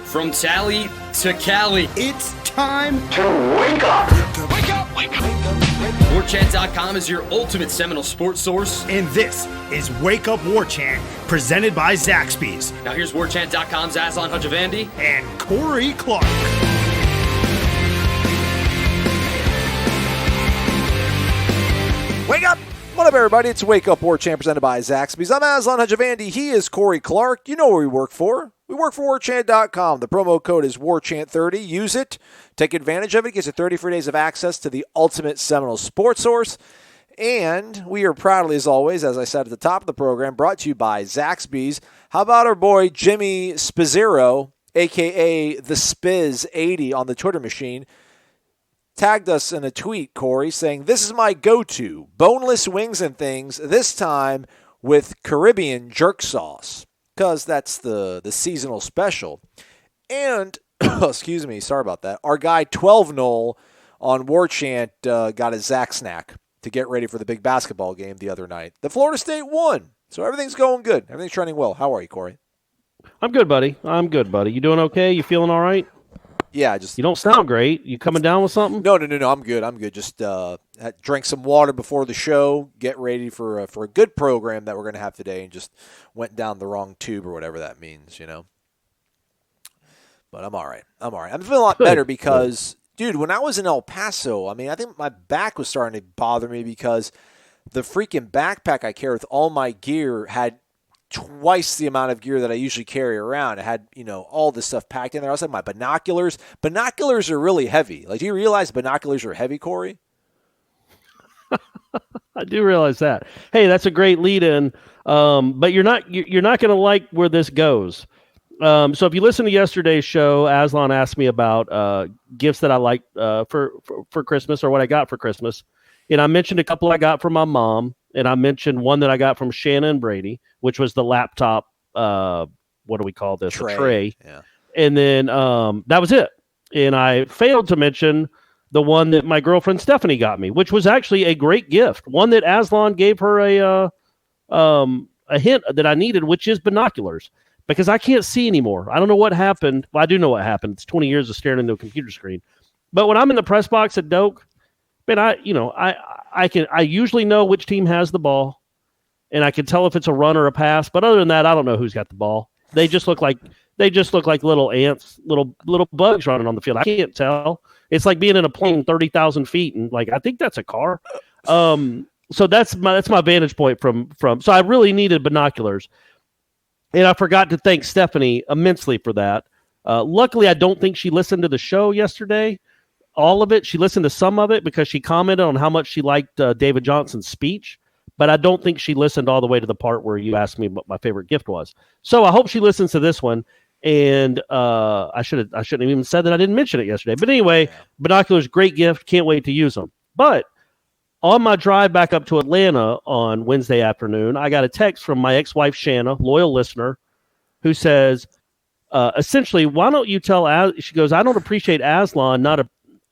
From Tally to Cali, It's time to wake up. Wake up! Wake up! WarChant.com is your ultimate Seminole sports source. And this is Wake Up War Chant, presented by Zaxby's Now here's WarChant.com's Aslan Hajavandi. and Corey Clark. Wake up! What up, everybody? It's Wake Up War Chant presented by Zaxby's. I'm Aslan Hajavandi. He is Corey Clark. You know where we work for. We work for WarChant.com. The promo code is WarChant30. Use it. Take advantage of it. It gives you 30 free days of access to the ultimate Seminole sports source. And we are proudly, as always, as I said at the top of the program, brought to you by Zaxby's. How about our boy Jimmy Spizzero, a.k.a. the Spiz80 on the Twitter machine, tagged us in a tweet, Corey, saying, "This is my go-to, boneless wings and things, this time with Caribbean jerk sauce," because that's the seasonal special. And, excuse me, sorry about that, our guy 12 Knoll on War Chant got a Zax snack to get ready for the big basketball game the other night. The Florida State won, so everything's going good. Everything's trending well. How are you, Corey? I'm good, buddy. You doing okay? You feeling all right? Yeah, You don't sound great. You coming down with something? No. I'm good. Just drank some water before the show, get ready for a good program that we're going to have today, and just went down the wrong tube or whatever that means, you know. But I'm all right. I'm feeling a lot better because, dude, when I was in El Paso, I mean, I think my back was starting to bother me because the freaking backpack I carry with all my gear had twice the amount of gear that I usually carry around. It had, all this stuff packed in there. I also had my binoculars. Binoculars are really heavy. Like, do you realize binoculars are heavy, Corey? I do realize that. Hey, that's a great lead-in, but you're not going to like where this goes. So if you listen to yesterday's show, Aslan asked me about gifts that I like for Christmas or what I got for Christmas, and I mentioned a couple I got from my mom. And I mentioned one that I got from Shannon Brady, which was the laptop, what do we call this? Tray. A tray. Yeah. And then that was it. And I failed to mention the one that my girlfriend Stephanie got me, which was actually a great gift. One that Aslan gave her a hint that I needed, which is binoculars. Because I can't see anymore. I don't know what happened. Well, I do know what happened. It's 20 years of staring into a computer screen. But when I'm in the press box at Doak, man, I usually know which team has the ball, and I can tell if it's a run or a pass. But other than that, I don't know who's got the ball. They just look like little ants, little bugs running on the field. I can't tell. It's like being in a plane 30,000 feet, and I think that's a car. So that's my vantage point from. So I really needed binoculars, and I forgot to thank Stephanie immensely for that. Luckily, I don't think she listened to the show yesterday. All of it. She listened to some of it because she commented on how much she liked David Johnson's speech, but I don't think she listened all the way to the part where you asked me what my favorite gift was. So I hope she listens to this one. And I shouldn't have even said that I didn't mention it yesterday. But anyway, binoculars, great gift. Can't wait to use them. But on my drive back up to Atlanta on Wednesday afternoon, I got a text from my ex-wife, Shanna, loyal listener, who says, essentially, why don't you tell she goes, I don't appreciate Aslan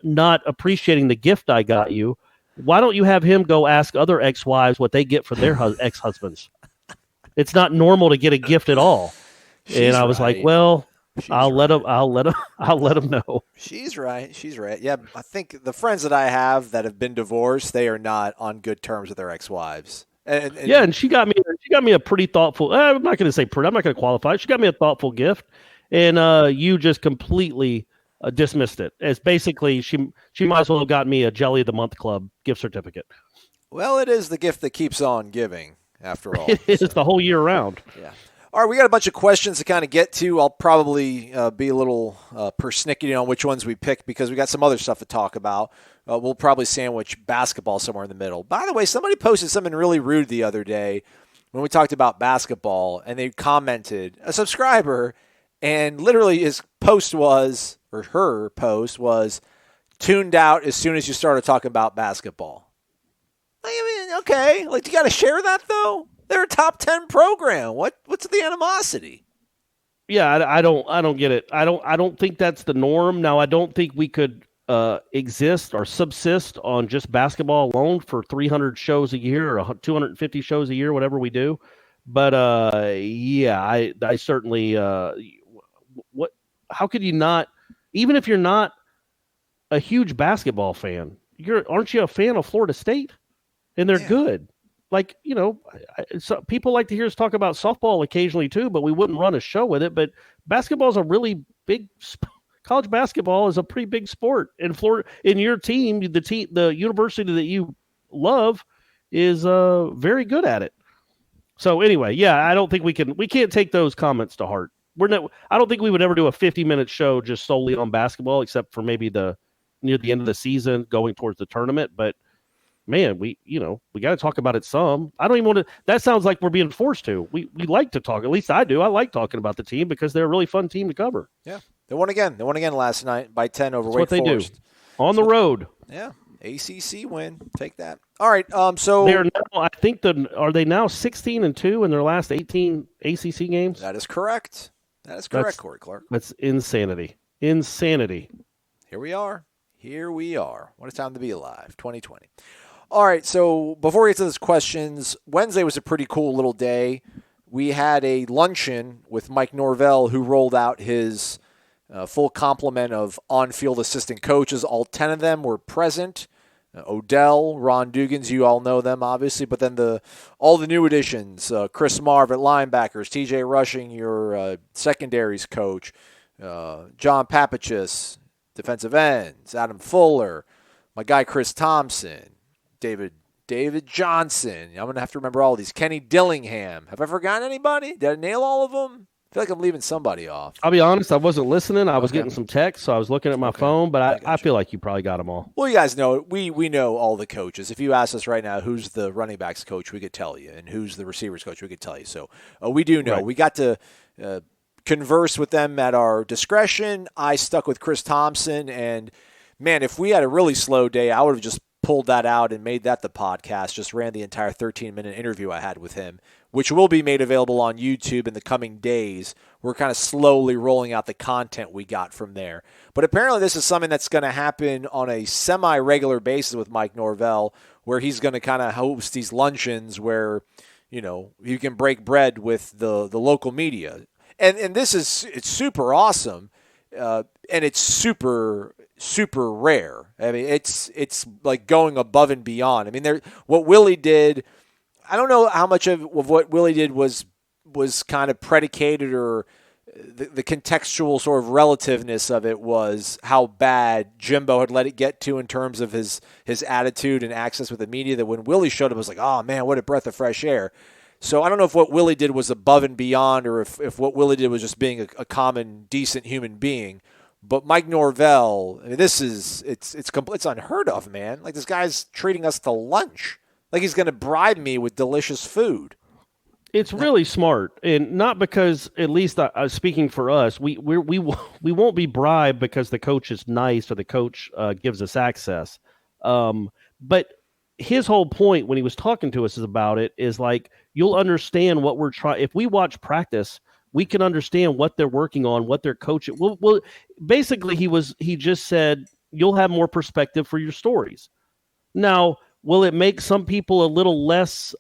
not appreciating the gift I got you. Why don't you have him go ask other ex-wives what they get for their ex-husbands? It's not normal to get a gift at all. And I was like, well, I'll let him know. She's right. Yeah, I think the friends that I have that have been divorced, they are not on good terms with their ex-wives. And she got me a pretty thoughtful. I'm not going to say pretty. I'm not going to qualify. She got me a thoughtful gift, and you just completely dismissed it as basically she might as well have got me a Jelly of the Month Club gift certificate. Well, it is the gift that keeps on giving, after all. It is the whole year round. Yeah. All right, we got a bunch of questions to kind of get to. I'll probably be a little persnickety on which ones we pick because we got some other stuff to talk about. We'll probably sandwich basketball somewhere in the middle. By the way, somebody posted something really rude the other day when we talked about basketball, and they commented, a subscriber, and literally his post was, or her post was, tuned out as soon as you started talking about basketball. I mean, okay, you got to share that though. They're a top 10 program. What's the animosity? Yeah, I don't get it. I don't think that's the norm. Now, I don't think we could exist or subsist on just basketball alone for 300 shows a year or 250 shows a year, whatever we do. But yeah, I certainly how how could you not, even if you're not a huge basketball fan, aren't you a fan of Florida State? And they're good. Like, so people like to hear us talk about softball occasionally too, but we wouldn't run a show with it. But basketball is a really big college basketball is a pretty big sport. In Florida, in your team, the university that you love is very good at it. So anyway, yeah, I don't think we can't take those comments to heart. I don't think we would ever do a 50-minute show just solely on basketball, except for maybe near the end of the season going towards the tournament. But man, we got to talk about it some. I don't even want to. That sounds like we're being forced to. We like to talk. At least I do. I like talking about the team because they're a really fun team to cover. Yeah, they won again. They won again last night by 10 over That's Wake what Forest. They do on the road. Yeah, ACC win. Take that. All right. So they're now. I think are they now 16-2 in their last 18 ACC games? That is correct. Corey Clark. That's insanity. Insanity. Here we are. What a time to be alive. 2020. All right, so before we get to those questions, Wednesday was a pretty cool little day. We had a luncheon with Mike Norvell, who rolled out his full complement of on-field assistant coaches. All 10 of them were present. Odell, Ron Dugans, you all know them, obviously, but then all the new additions, Chris Marv at linebackers, TJ Rushing, your secondaries coach, John Papachis, defensive ends, Adam Fuller, my guy Chris Thompson, David Johnson. I'm going to have to remember all of these. Kenny Dillingham. Have I forgotten anybody? Did I nail all of them? I feel like I'm leaving somebody off. I'll be honest, I wasn't listening. I was getting some texts, so I was looking at my phone, but I feel like you probably got them all. Well, you guys know, we know all the coaches. If you ask us right now who's the running backs coach, we could tell you, and who's the receivers coach, we could tell you. So we do know. Right. We got to converse with them at our discretion. I stuck with Chris Thompson, and, man, if we had a really slow day, I would have just pulled that out and made that the podcast, just ran the entire 13-minute interview I had with him, which will be made available on YouTube in the coming days. We're kind of slowly rolling out the content we got from there. But apparently this is something that's going to happen on a semi-regular basis with Mike Norvell, where he's going to kind of host these luncheons where, you can break bread with the local media. And it's super awesome, and it's super rare. I mean, it's like going above and beyond. I mean, what Willie did, I don't know how much of what Willie did was kind of predicated, or the contextual sort of relativeness of it was how bad Jimbo had let it get to in terms of his attitude and access with the media, that when Willie showed up, it was like, oh man, what a breath of fresh air. So I don't know if what Willie did was above and beyond, or if what Willie did was just being a common, decent human being. But Mike Norvell, I mean, it's unheard of, man. Like, this guy's treating us to lunch. Like he's going to bribe me with delicious food. It's really smart, and not because, at least speaking for us, we won't be bribed because the coach is nice or the coach gives us access. But his whole point when he was talking to us about it is like, you'll understand what we're trying. If we watch practice, we can understand what they're working on, what they're coaching. Well, basically, he just said you'll have more perspective for your stories. Now, will it make some people a little less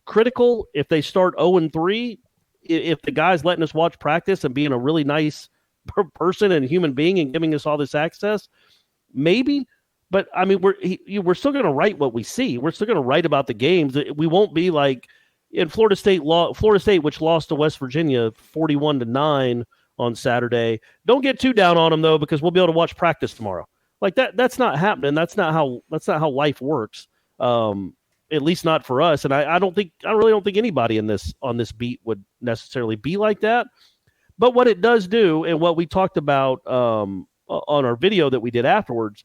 critical if they start 0-3? If the guy's letting us watch practice and being a really nice person and human being and giving us all this access, maybe. But I mean, we're still going to write what we see. We're still going to write about the games. We won't be like in Florida State, which lost to West Virginia 41-9 on Saturday. Don't get too down on them though, because we'll be able to watch practice tomorrow. Like that's not happening. That's not how life works. At least not for us. And I really don't think anybody on this beat would necessarily be like that. But what it does do, and what we talked about on our video that we did afterwards,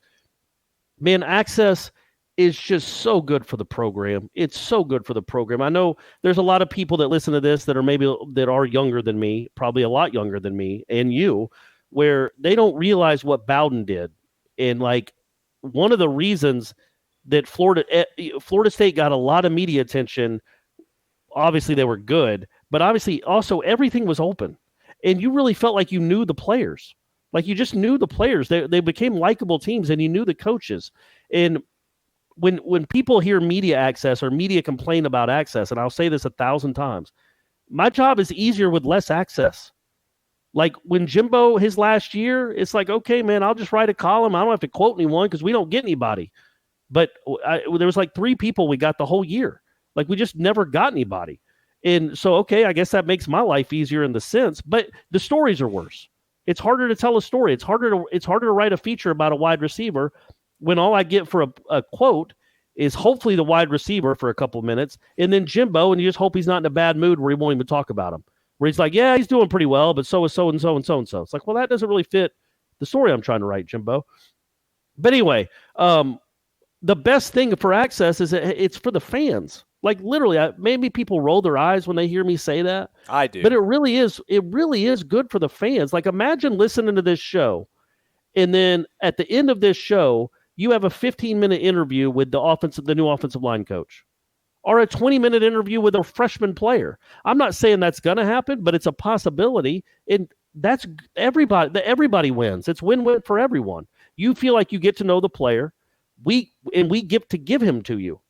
man, access is just so good for the program. It's so good for the program. I know there's a lot of people that listen to this that are younger than me, probably a lot younger than me and you, where they don't realize what Bowden did. And like one of the reasons that Florida State got a lot of media attention, obviously they were good, but obviously also everything was open. And you really felt like you knew the players. Like you just knew the players. They became likable teams, and you knew the coaches. And when people hear media access or media complain about access, and I'll say this 1,000 times, my job is easier with less access. Like when Jimbo, his last year, it's like, okay, man, I'll just write a column. I don't have to quote anyone because we don't get anybody. But there was like 3 people we got the whole year. Like we just never got anybody. And so, okay, I guess that makes my life easier in the sense, but the stories are worse. It's harder to tell a story. It's harder to write a feature about a wide receiver when all I get for a quote is hopefully the wide receiver for a couple of minutes, and then Jimbo, and you just hope he's not in a bad mood where he won't even talk about him. Where he's like, yeah, he's doing pretty well, but so is so-and-so and so-and-so. It's like, well, that doesn't really fit the story I'm trying to write, Jimbo. But anyway, the best thing for Access is that it's for the fans. Like literally, maybe people roll their eyes when they hear me say that. I do. But it really is good for the fans. Like imagine listening to this show, and then at the end of this show, you have a 15-minute interview with the new offensive line coach, or a 20-minute interview with a freshman player. I'm not saying that's going to happen, but it's a possibility. And that's everybody wins. It's win-win for everyone. You feel like you get to know the player. We get to give him to you.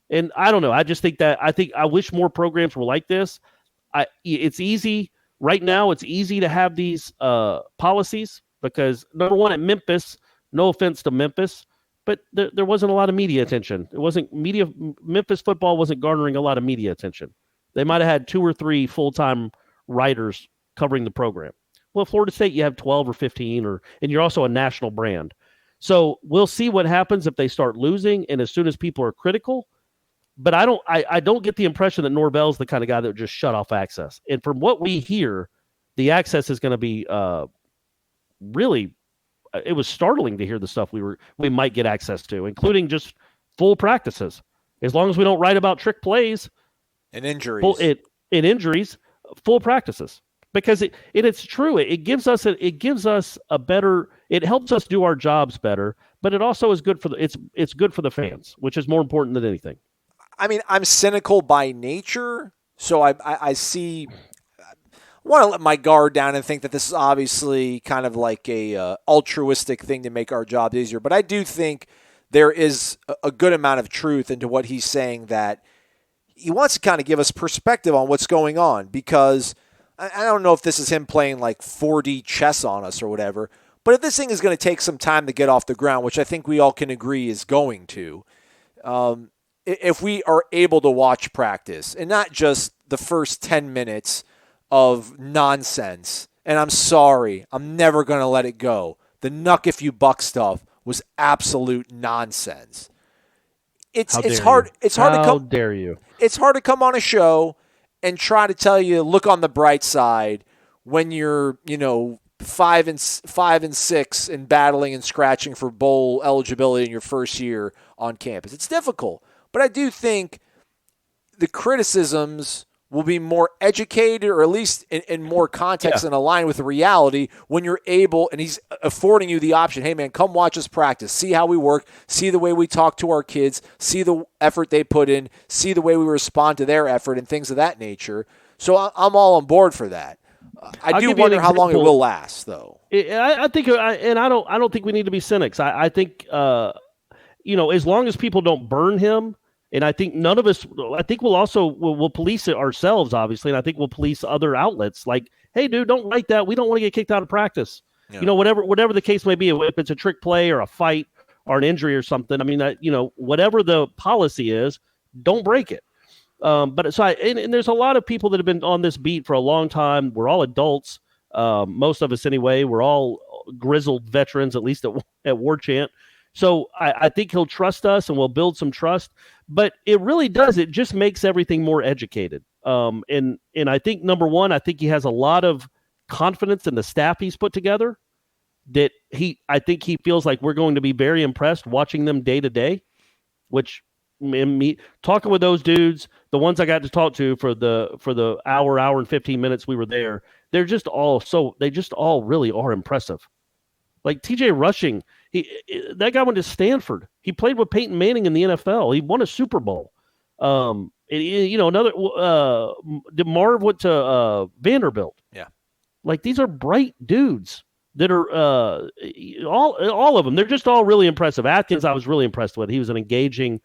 And I don't know. I just think I wish more programs were like this. It's easy right now. It's easy to have these policies because number one, at Memphis, no offense to Memphis, but there wasn't a lot of media attention. Memphis football wasn't garnering a lot of media attention. They might have had 2 or 3 full-time writers covering the program. Well, Florida State, you have 12 or 15, and you're also a national brand. So we'll see what happens if they start losing, and as soon as people are critical. But I don't get the impression that Norvell's the kind of guy that would just shut off Access. And from what we hear, the Access is going to be really. It was startling to hear the stuff we might get access to, including just full practices. As long as we don't write about trick plays and injuries, full practices. Because it's true. It gives us a better. It helps us do our jobs better. But it also is good for it's good for the fans, which is more important than anything. I mean, I'm cynical by nature, so I see. I want to let my guard down and think that this is obviously kind of like a altruistic thing to make our job easier. But I do think there is a good amount of truth into what he's saying, that he wants to kind of give us perspective on what's going on, because I don't know if this is him playing like 4D chess on us or whatever, but if this thing is going to take some time to get off the ground, which I think we all can agree is going to, if we are able to watch practice and not just the first 10 minutes of nonsense, and I'm sorry, I'm never going to let it go. The Nuck If You Buck stuff was absolute nonsense. It's hard to come on a show and try to tell you, look on the bright side when you're, 5 and 6 and battling and scratching for bowl eligibility in your first year on campus. It's difficult, but I do think the criticisms will be more educated, or at least in more context and aligned with the reality when you're able, and he's affording you the option, hey man, come watch us practice, see how we work, see the way we talk to our kids, see the effort they put in, see the way we respond to their effort and things of that nature. So I'm all on board for that. I do wonder how long it will last, though. I think, and I don't think we need to be cynics. I think, as long as people don't burn him, and I think none of us. I think we'll police it ourselves, obviously, and I think we'll police other outlets. Like, hey, dude, don't write that. We don't want to get kicked out of practice. Yeah. Whatever the case may be, if it's a trick play or a fight or an injury or something. I mean, whatever the policy is, don't break it. And there's a lot of people that have been on this beat for a long time. We're all adults, most of us anyway. We're all grizzled veterans, at least at War Chant. So I think he'll trust us, and we'll build some trust. But it really does. It just makes everything more educated. And I think, number one, I think he has a lot of confidence in the staff he's put together. That I think he feels like we're going to be very impressed watching them day to day. Which, me talking with those dudes, the ones I got to talk to for the hour and 15 minutes we were there, they just all really are impressive. Like TJ Rushing, that guy went to Stanford. He played with Peyton Manning in the NFL. He won a Super Bowl. Marv went to Vanderbilt. Yeah, like these are bright dudes that are all of them. They're just all really impressive. Atkins, I was really impressed with. He was an engaging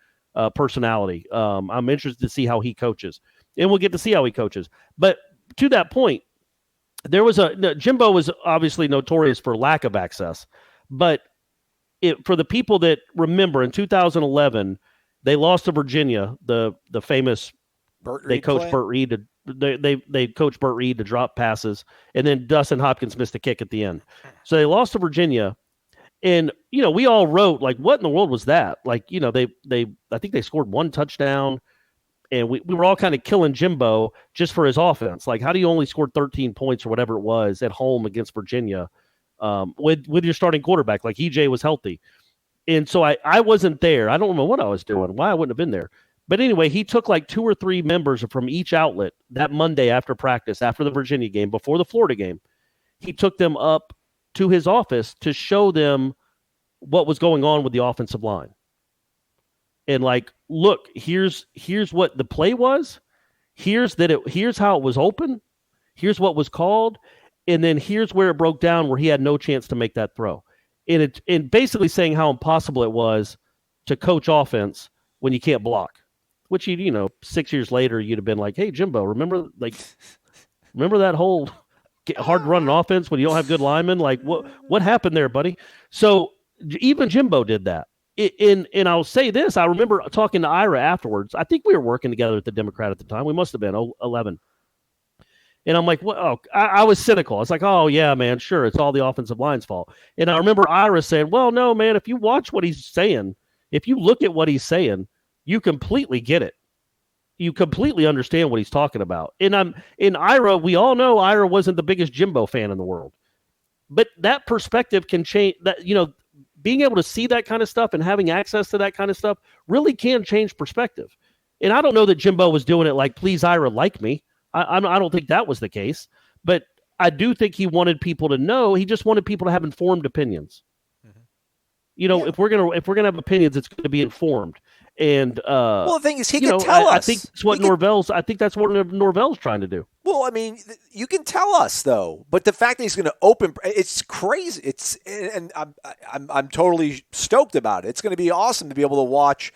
personality. I'm interested to see how he coaches, and we'll get to see how he coaches. But to that point, Jimbo was obviously notorious for lack of access, but for the people that remember, in 2011, they lost to Virginia, the famous. They coached Burt Reed. They coached Burt Reed to drop passes, and then Dustin Hopkins missed a kick at the end. So they lost to Virginia, and we all wrote like, "What in the world was that?" Like, I think they scored one touchdown, and we were all kind of killing Jimbo just for his offense. Like, how do you only score 13 points or whatever it was at home against Virginia with your starting quarterback? Like, EJ was healthy, and so I wasn't there. I don't remember what I was doing, why I wouldn't have been there. But anyway, he took like 2 or 3 members from each outlet that Monday after practice, after the Virginia game, before the Florida game. He took them up to his office to show them what was going on with the offensive line. And like, look, here's what the play was. Here's how it was open. Here's what was called. And then here's where it broke down, where he had no chance to make that throw. And basically saying how impossible it was to coach offense when you can't block. Which 6 years later, you'd have been like, "Hey, Jimbo, remember that whole hard running offense when you don't have good linemen? Like, what happened there, buddy?" So even Jimbo did that. And I'll say this: I remember talking to Ira afterwards. I think we were working together at the Democrat at the time. We must have been 11. And I'm like, "Well," I was cynical. I was like, "Oh yeah, man, sure, it's all the offensive line's fault." And I remember Ira saying, "Well, no, man, if you watch what he's saying, if you look at what he's saying, you completely get it. You completely understand what he's talking about." And Ira, we all know Ira wasn't the biggest Jimbo fan in the world. But that perspective can change. That being able to see that kind of stuff and having access to that kind of stuff really can change perspective. And I don't know that Jimbo was doing it like, "Please, Ira, like me." I don't think that was the case. But I do think he wanted people to know. He just wanted people to have informed opinions. Mm-hmm. If we're gonna have opinions, it's going to be informed. And the thing is, he can tell us. I think that's what Norvell's trying to do. Well, I mean, you can tell us though, but the fact that he's going to it's crazy. And I'm totally stoked about it. It's going to be awesome to be able to watch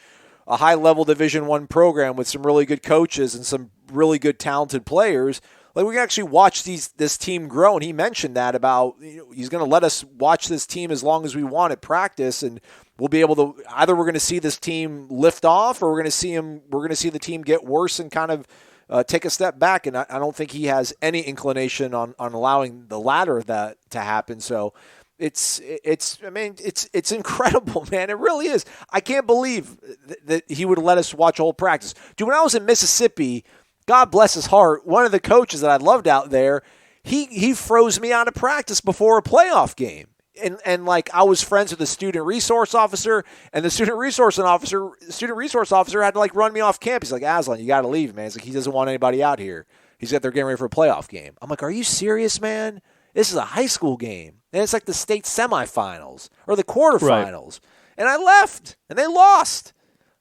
a high level Division I program with some really good coaches and some really good talented players. Like, we can actually watch this team grow, and he mentioned that about he's going to let us watch this team as long as we want at practice, and we'll be able to either we're going to see this team lift off, or we're going to see the team get worse and kind of take a step back. And I don't think he has any inclination on allowing the latter of that to happen. So it's incredible, man. It really is. I can't believe that he would let us watch a whole practice. Dude, when I was in Mississippi, God bless his heart, one of the coaches that I loved out there, he froze me out of practice before a playoff game. And like, I was friends with the student resource officer, and the student resource officer had to like run me off campus. He's like, "Aslan, you got to leave, man." He's like, he doesn't want anybody out here. He's got they're getting ready for a playoff game. I'm like, "Are you serious, man? This is a high school game. And it's like the state semifinals or the quarterfinals." Right. And I left, and they lost.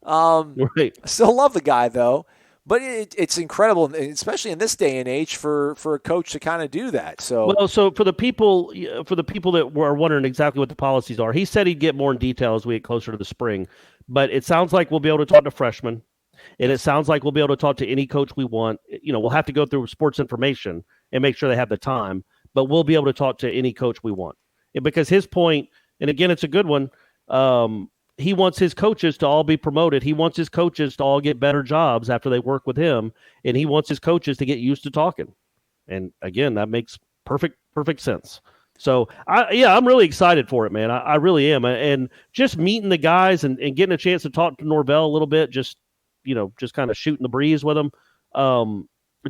Right. I still love the guy though. But it's incredible, especially in this day and age, for a coach to kind of do that. So for the people that were wondering exactly what the policies are, he said he'd get more in detail as we get closer to the spring. But it sounds like we'll be able to talk to freshmen, and it sounds like we'll be able to talk to any coach we want. We'll have to go through sports information and make sure they have the time, but we'll be able to talk to any coach we want. Because his point, and again, it's a good one. He wants his coaches to all be promoted. He wants his coaches to all get better jobs after they work with him, and he wants his coaches to get used to talking. And again, that makes perfect sense. So I'm really excited for it, man. I really am. And just meeting the guys and getting a chance to talk to Norvell a little bit, just kind of shooting the breeze with him.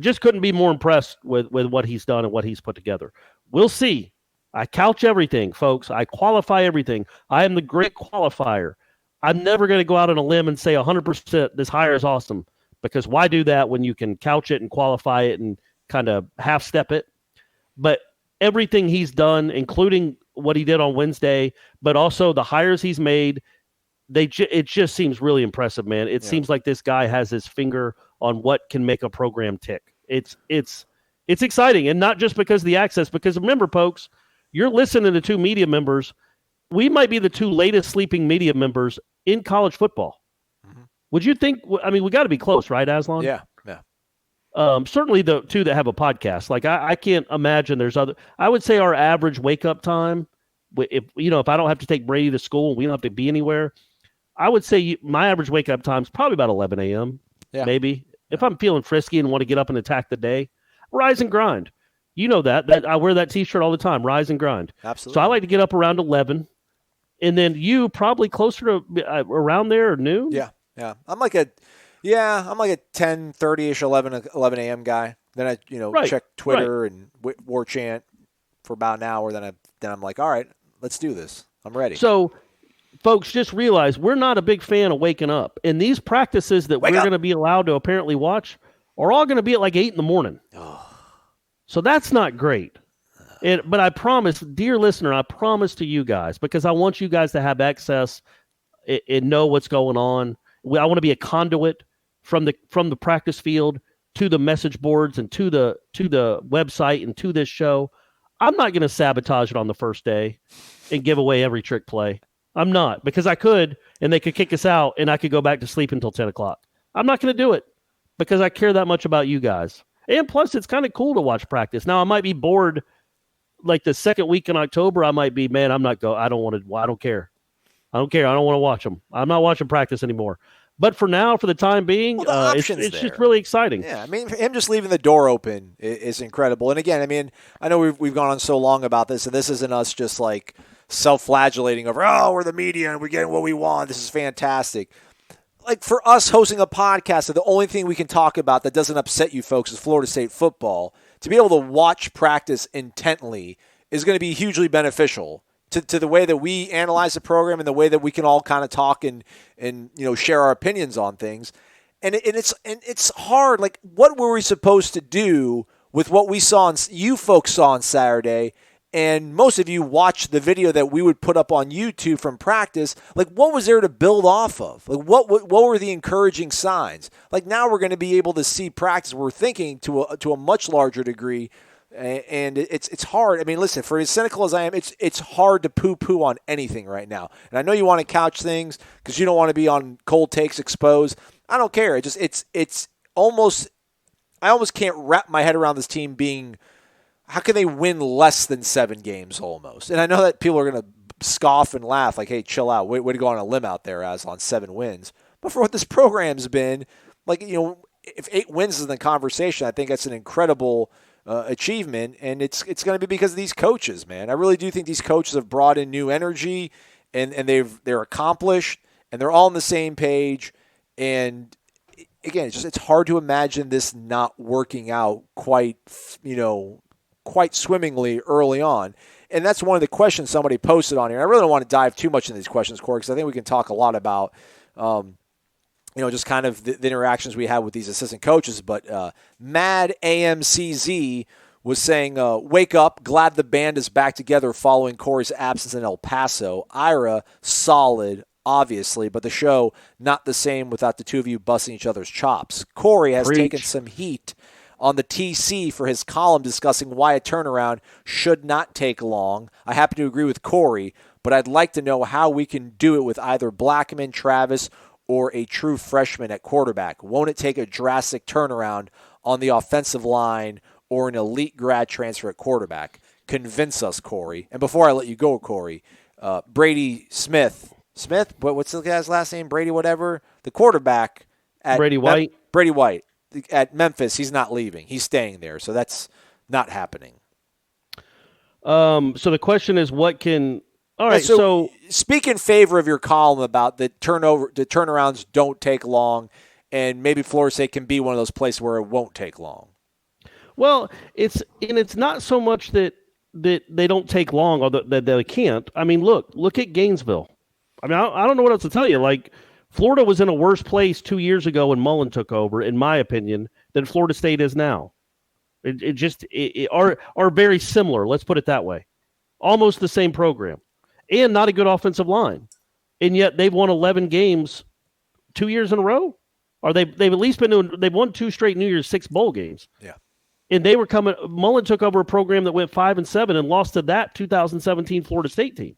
Just couldn't be more impressed with what he's done and what he's put together. We'll see. I couch everything, folks. I qualify everything. I am the great qualifier. I'm never going to go out on a limb and say 100% this hire is awesome, because why do that when you can couch it and qualify it and kind of half step it? But everything he's done, including what he did on Wednesday, but also the hires he's made, it just seems really impressive, man. It seems like this guy has his finger on what can make a program tick. It's exciting, and not just because of the access, because remember, folks, you're listening to two media members. We might be the two latest sleeping media members in college football. Mm-hmm. Would you think? I mean, we got to be close, right, Aslan? Yeah. Certainly the two that have a podcast. Like I can't imagine there's other. I would say our average wake up time, if I don't have to take Brady to school and we don't have to be anywhere, I would say my average wake up time is probably about 11 a.m. Yeah. Maybe if I'm feeling frisky and want to get up and attack the day, rise and grind. You know that I wear that T-shirt all the time. Rise and grind. Absolutely. So I like to get up around 11, and then you probably closer to around there or noon. Yeah. I'm like a 10:30ish, 11 a.m. guy. Then I check Twitter and War Chant for about an hour. Then I'm like, all right, let's do this. I'm ready. So, folks, just realize we're not a big fan of waking up, and these practices that we're going to be allowed to apparently watch are all going to be at like 8 a.m. So that's not great. But I promise, dear listener, I promise to you guys, because I want you guys to have access and know what's going on. I want to be a conduit from the practice field to the message boards and to the website and to this show. I'm not going to sabotage it on the first day and give away every trick play. I'm not, because I could, and they could kick us out, and I could go back to sleep until 10 o'clock. I'm not going to do it because I care that much about you guys. And plus, it's kind of cool to watch practice. Now, I might be bored. Like the second week in October, I might be, man, I'm not I don't want to. I don't care. I don't want to watch them. I'm not watching practice anymore. But for now, for the time being, it's just really exciting. Yeah, I mean, him just leaving the door open is incredible. And again, I mean, I know we've gone on so long about this, and this isn't us just like self-flagellating over, we're the media and we're getting what we want. This is fantastic. Like for us hosting a podcast, the only thing we can talk about that doesn't upset you folks is Florida State football. To be able to watch practice intently is going to be hugely beneficial to the way that we analyze the program and the way that we can all kind of talk and share our opinions on things. And it's hard. Like, what were we supposed to do with what we saw you folks saw on Saturday? And most of you watched the video that we would put up on YouTube from practice. Like, what was there to build off of? Like, what were the encouraging signs? Like, now we're going to be able to see practice. We're thinking to a much larger degree, and it's hard. I mean, listen, for as cynical as I am, it's hard to poo-poo on anything right now. And I know you want to couch things because you don't want to be on cold takes exposed. I don't care. It's almost – I almost can't wrap my head around this team being – how can they win less than 7 games almost? And I know that people are going to scoff and laugh like, hey, chill out. Way to go on a limb out there, Aslan, 7 wins. But for what this program's been, like, if 8 wins is in the conversation, I think that's an incredible achievement. And it's going to be because of these coaches, man. I really do think these coaches have brought in new energy and they're accomplished and they're all on the same page. And again, it's hard to imagine this not working out quite swimmingly early on. And that's one of the questions somebody posted on here. I really don't want to dive too much into these questions, Corey, because I think we can talk a lot about, just kind of the interactions we have with these assistant coaches. But Mad AMCZ was saying, wake up, glad the band is back together following Corey's absence in El Paso. Ira, solid, obviously, but the show, not the same without the two of you busting each other's chops. Corey has taken some heat on the TC for his column discussing why a turnaround should not take long. I happen to agree with Corey, but I'd like to know how we can do it with either Blackman, Travis, or a true freshman at quarterback. Won't it take a drastic turnaround on the offensive line or an elite grad transfer at quarterback? Convince us, Corey. And before I let you go, Corey, Brady Smith, what's the guy's last name? Brady whatever? The quarterback at Brady White. Brady White. At Memphis, he's not leaving. He's staying there. So that's not happening. So the question is, what can – all right, so speak in favor of your column about the turnarounds don't take long, and maybe Florida State can be one of those places where it won't take long. Well, it's not so much that they don't take long or that they can't. I mean, look at Gainesville. I mean, I don't know what else to tell you. Like, Florida was in a worse place 2 years ago when Mullen took over, in my opinion, than Florida State is now. Are very similar. Let's put it that way. Almost the same program, and not a good offensive line, and yet they've won 11 games 2 years in a row. Or they've at least they've won 2 straight New Year's 6 bowl games. Yeah, and they were coming. Mullen took over a program that went 5-7 and lost to that 2017 Florida State team.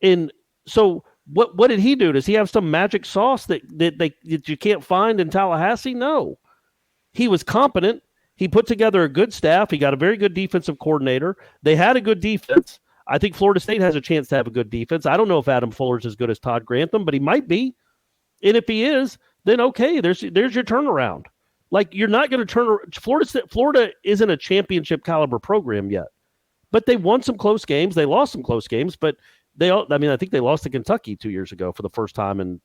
And so. What did he do? Does he have some magic sauce that you can't find in Tallahassee? No. He was competent. He put together a good staff. He got a very good defensive coordinator. They had a good defense. I think Florida State has a chance to have a good defense. I don't know if Adam Fuller's as good as Todd Grantham, but he might be. And if he is, then okay, there's your turnaround. Like, you're not going to turn Florida isn't a championship caliber program yet. But they won some close games. They lost some close games, but I think they lost to Kentucky 2 years ago for the first time in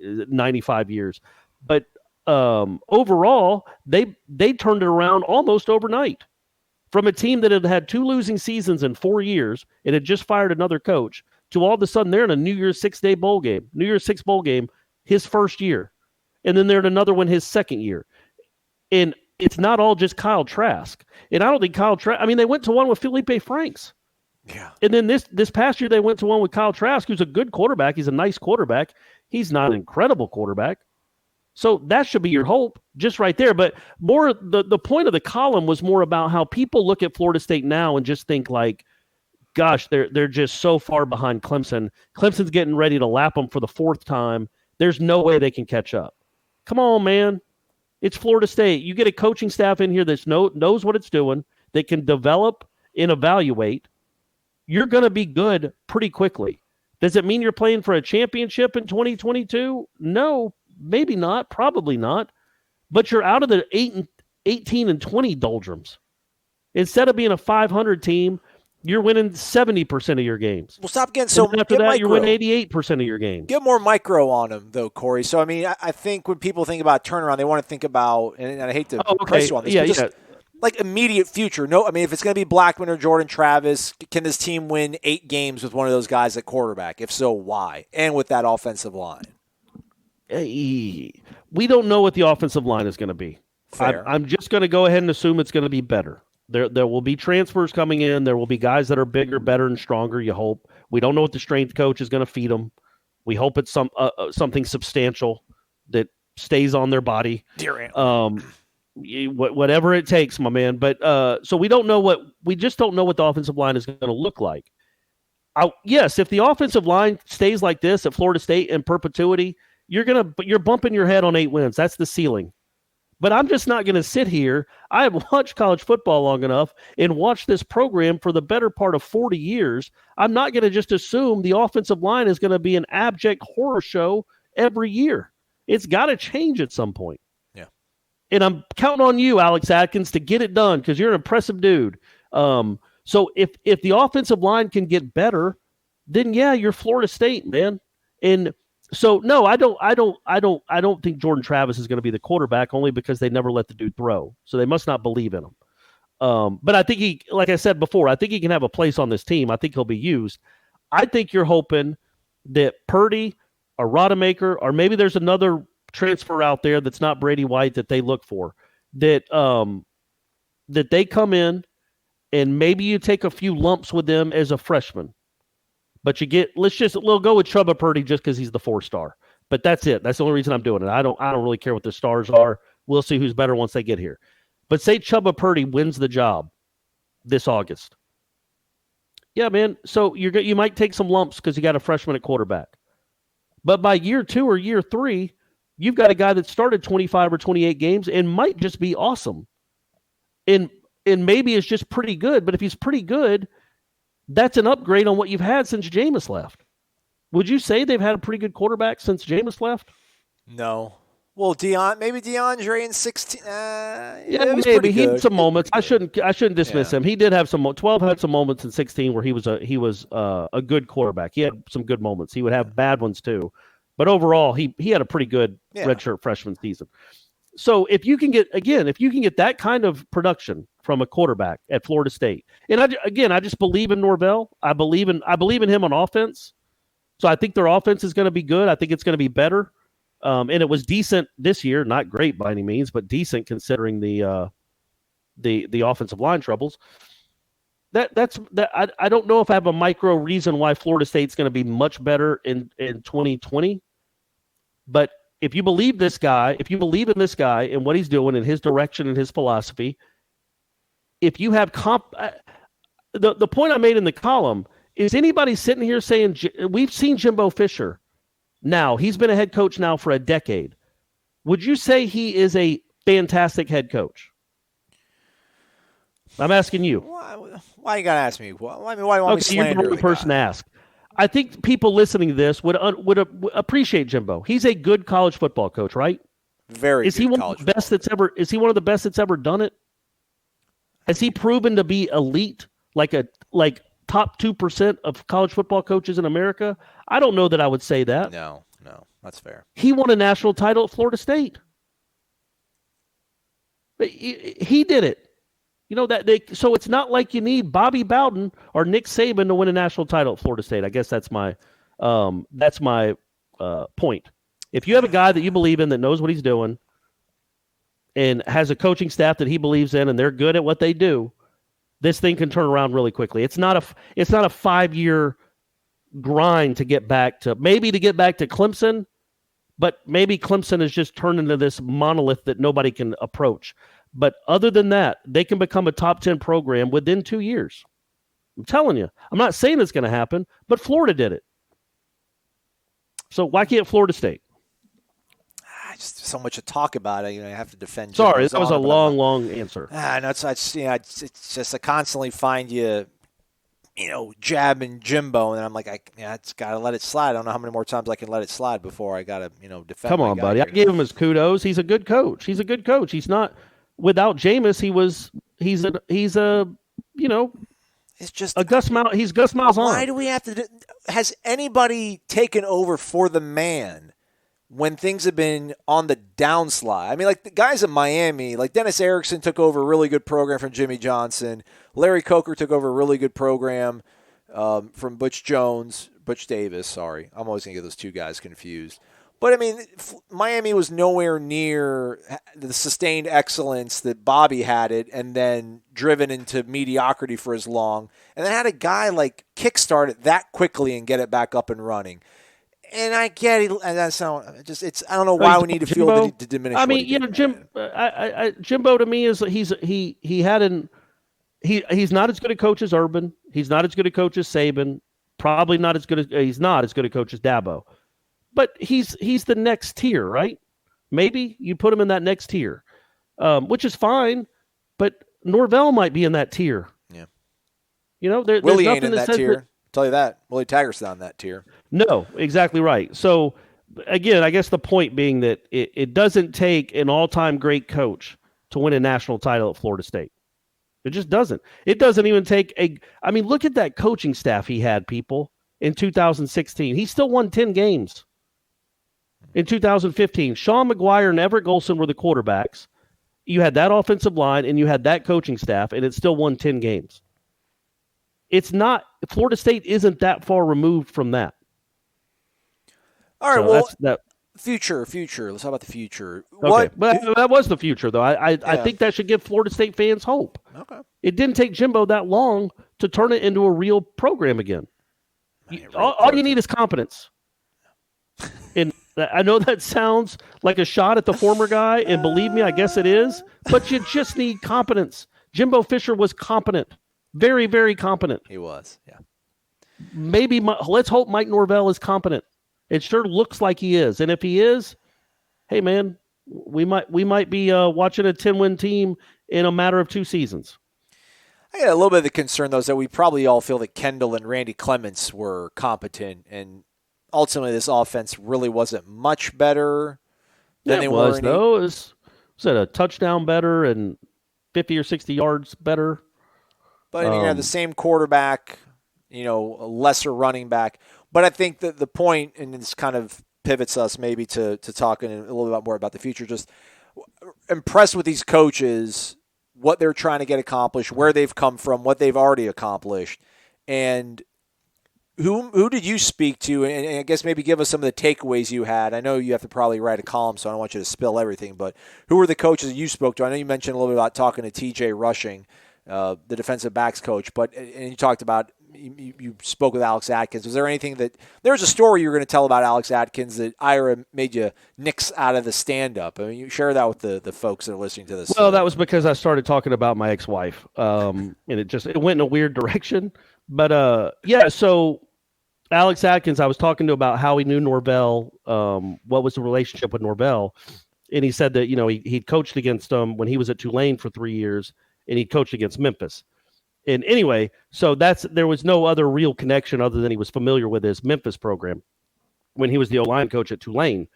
95 years. But overall, they turned it around almost overnight from a team that had had 2 losing seasons in 4 years and had just fired another coach to all of a sudden they're in a New Year's 6 bowl game, his first year. And then they're in another one his second year. And it's not all just Kyle Trask. And I don't think they went to one with Felipe Franks. Yeah. And then this past year, they went to one with Kyle Trask, who's a good quarterback. He's a nice quarterback. He's not an incredible quarterback. So that should be your hope just right there. But more the point of the column was more about how people look at Florida State now and just think like, gosh, they're just so far behind Clemson. Clemson's getting ready to lap them for the 4th time. There's no way they can catch up. Come on, man. It's Florida State. You get a coaching staff in here that knows what it's doing, that can develop and evaluate. You're going to be good pretty quickly. Does it mean you're playing for a championship in 2022? No, maybe not, probably not. But you're out of the 18 and 20 doldrums. Instead of being a 500 team, you're winning 70% of your games. Well, stop getting so. After that, you're winning 88% of your games. Get more micro on them, though, Corey. So, I mean, I think when people think about turnaround, they want to think about, and I hate to press you on this, but just like immediate future. No, I mean, if it's going to be Blackman or Jordan Travis, can this team win 8 games with one of those guys at quarterback? If so, why? And with that offensive line. We don't know what the offensive line is going to be. I'm just going to go ahead and assume it's going to be better. There will be transfers coming in. There will be guys that are bigger, better, and stronger, you hope. We don't know what the strength coach is going to feed them. We hope it's something substantial that stays on their body. Whatever it takes, my man. But so we just don't know what the offensive line is going to look like. Yes, if the offensive line stays like this at Florida State in perpetuity, you're bumping your head on 8 wins. That's the ceiling. But I'm just not going to sit here. I have watched college football long enough and watched this program for the better part of 40 years. I'm not going to just assume the offensive line is going to be an abject horror show every year. It's got to change at some point. Yeah. And I'm counting on you, Alex Atkins, to get it done because you're an impressive dude. So if the offensive line can get better, then yeah, you're Florida State, man. And so no, I don't think Jordan Travis is going to be the quarterback only because they never let the dude throw. So they must not believe in him. But I think he, like I said before, I think he can have a place on this team. I think he'll be used. I think you're hoping that Purdy or Rodemaker, or maybe there's another transfer out there that's not Brady White that they look for, that they come in and maybe you take a few lumps with them as a freshman. But we'll go with Chubba Purdy just because he's the 4-star. But that's it. That's the only reason I'm doing it. I don't really care what the stars are. We'll see who's better once they get here. But say Chubba Purdy wins the job this August. Yeah, man. So you might take some lumps because you got a freshman at quarterback. But by year 2 or year 3, you've got a guy that started 25 or 28 games and might just be awesome. And maybe it's just pretty good. But if he's pretty good, that's an upgrade on what you've had since Jameis left. Would you say they've had a pretty good quarterback since Jameis left? No. Well, maybe DeAndre in 16. Yeah, maybe he had some moments. I shouldn't dismiss him. He did have some. 12 had some moments in 16 where he was a good quarterback. He had some good moments. He would have bad ones too, but overall, he had a pretty good redshirt freshman season. So if you can get that kind of production from a quarterback at Florida State, and I just believe in Norvell. I believe in him on offense. So I think their offense is going to be good. I think it's going to be better. And it was decent this year, not great by any means, but decent considering the offensive line troubles. I don't know if I have a micro reason why Florida State's going to be much better in 2020, but if you believe in this guy and what he's doing and his direction and his philosophy, if you have the point I made in the column is anybody sitting here saying we've seen Jimbo Fisher now, he's been a head coach now for a decade. Would you say he is a fantastic head coach? I'm asking you. Why you got to ask me? Why do you want me to slander you're the wrong person to ask. I think people listening to this would appreciate Jimbo. He's a good college football coach, right? Very. Is he one of the best that's ever? Is he one of the best that's ever done it? Has he proven to be elite, like top 2% of college football coaches in America? I don't know that I would say that. No, that's fair. He won a national title at Florida State. He did it. So it's not like you need Bobby Bowden or Nick Saban to win a national title at Florida State. I guess that's my point. If you have a guy that you believe in that knows what he's doing and has a coaching staff that he believes in and they're good at what they do, this thing can turn around really quickly. It's not a 5-year grind to get back to Clemson, but maybe Clemson has just turned into this monolith that nobody can approach. But other than that, they can become a top 10 program within 2 years. I'm telling you. I'm not saying it's going to happen, but Florida did it. So why can't Florida State? Just so much to talk about. I have to defend. Sorry, that was a long answer. No, it's just I constantly find you jabbing Jimbo, and I'm like, it's got to let it slide. I don't know how many more times I can let it slide before I got to defend. Come on, buddy. I gave him his kudos. He's a good coach. He's not. Without Jameis, he's a it's just a Gus Miles. He's Gus Miles on. Why do we have to? Has anybody taken over for the man when things have been on the downslide? I mean, like the guys in Miami, like Dennis Erickson took over a really good program from Jimmy Johnson. Larry Coker took over a really good program from Butch Davis. Sorry, I'm always gonna get those two guys confused. But, I mean, Miami was nowhere near the sustained excellence that Bobby had it and then driven into mediocrity for as long. And then had a guy, like, kickstart it that quickly and get it back up and running. And I get it. And that's not, I don't know why we need to feel the need to diminish. I mean, Jimbo to me is he's not as good a coach as Urban. He's not as good a coach as Saban. Probably not as good as he's not as good a coach as Dabo. But he's the next tier, right? Maybe you put him in that next tier, which is fine. But Norvell might be in that tier. Yeah. There's Willie nothing ain't in that tier. Tell you that. Willie Taggart's not in that tier. No, exactly right. So, again, I guess the point being that it doesn't take an all-time great coach to win a national title at Florida State. It just doesn't. It doesn't even take look at that coaching staff he had, people, in 2016. He still won 10 games. In 2015, Sean McGuire and Everett Golson were the quarterbacks. You had that offensive line and you had that coaching staff, and it still won 10 games. It's not – Florida State isn't that far removed from that. All right, future. Let's talk about the future. Okay, but that was the future, though. I think that should give Florida State fans hope. Okay. It didn't take Jimbo that long to turn it into a real program again. All you need is competence. And I know that sounds like a shot at the former guy, and believe me, I guess it is, but you just need competence. Jimbo Fisher was competent. Very, very competent. He was, yeah. Let's hope Mike Norvell is competent. It sure looks like he is. And if he is, hey, man, we might be watching a 10-win team in a matter of 2 seasons. I got a little bit of the concern, though, is that we probably all feel that Kendall and Randy Clements were competent, and ultimately this offense really wasn't much better than they were. Though. Was it a touchdown better and 50 or 60 yards better? But I mean, you have the same quarterback, a lesser running back. But I think that the point, and this kind of pivots us maybe to talking a little bit more about the future, just impressed with these coaches, what they're trying to get accomplished, where they've come from, what they've already accomplished. And who did you speak to? And I guess maybe give us some of the takeaways you had. I know you have to probably write a column, so I don't want you to spill everything. But who were the coaches you spoke to? I know you mentioned a little bit about talking to TJ Rushing, the defensive backs coach. And you talked about you spoke with Alex Atkins. Was there anything there's a story you were going to tell about Alex Atkins that Ira made you nix out of the stand-up? I mean, you share that with the folks that are listening to this. Well, that was because I started talking about my ex-wife, and it went in a weird direction. But so Alex Atkins, I was talking to about how he knew Norvell, what was the relationship with Norvell, And he said that, he'd coached against them when he was at Tulane for 3 years, and he coached against Memphis. And anyway, so there was no other real connection other than he was familiar with his Memphis program when he was the O-line coach at Tulane.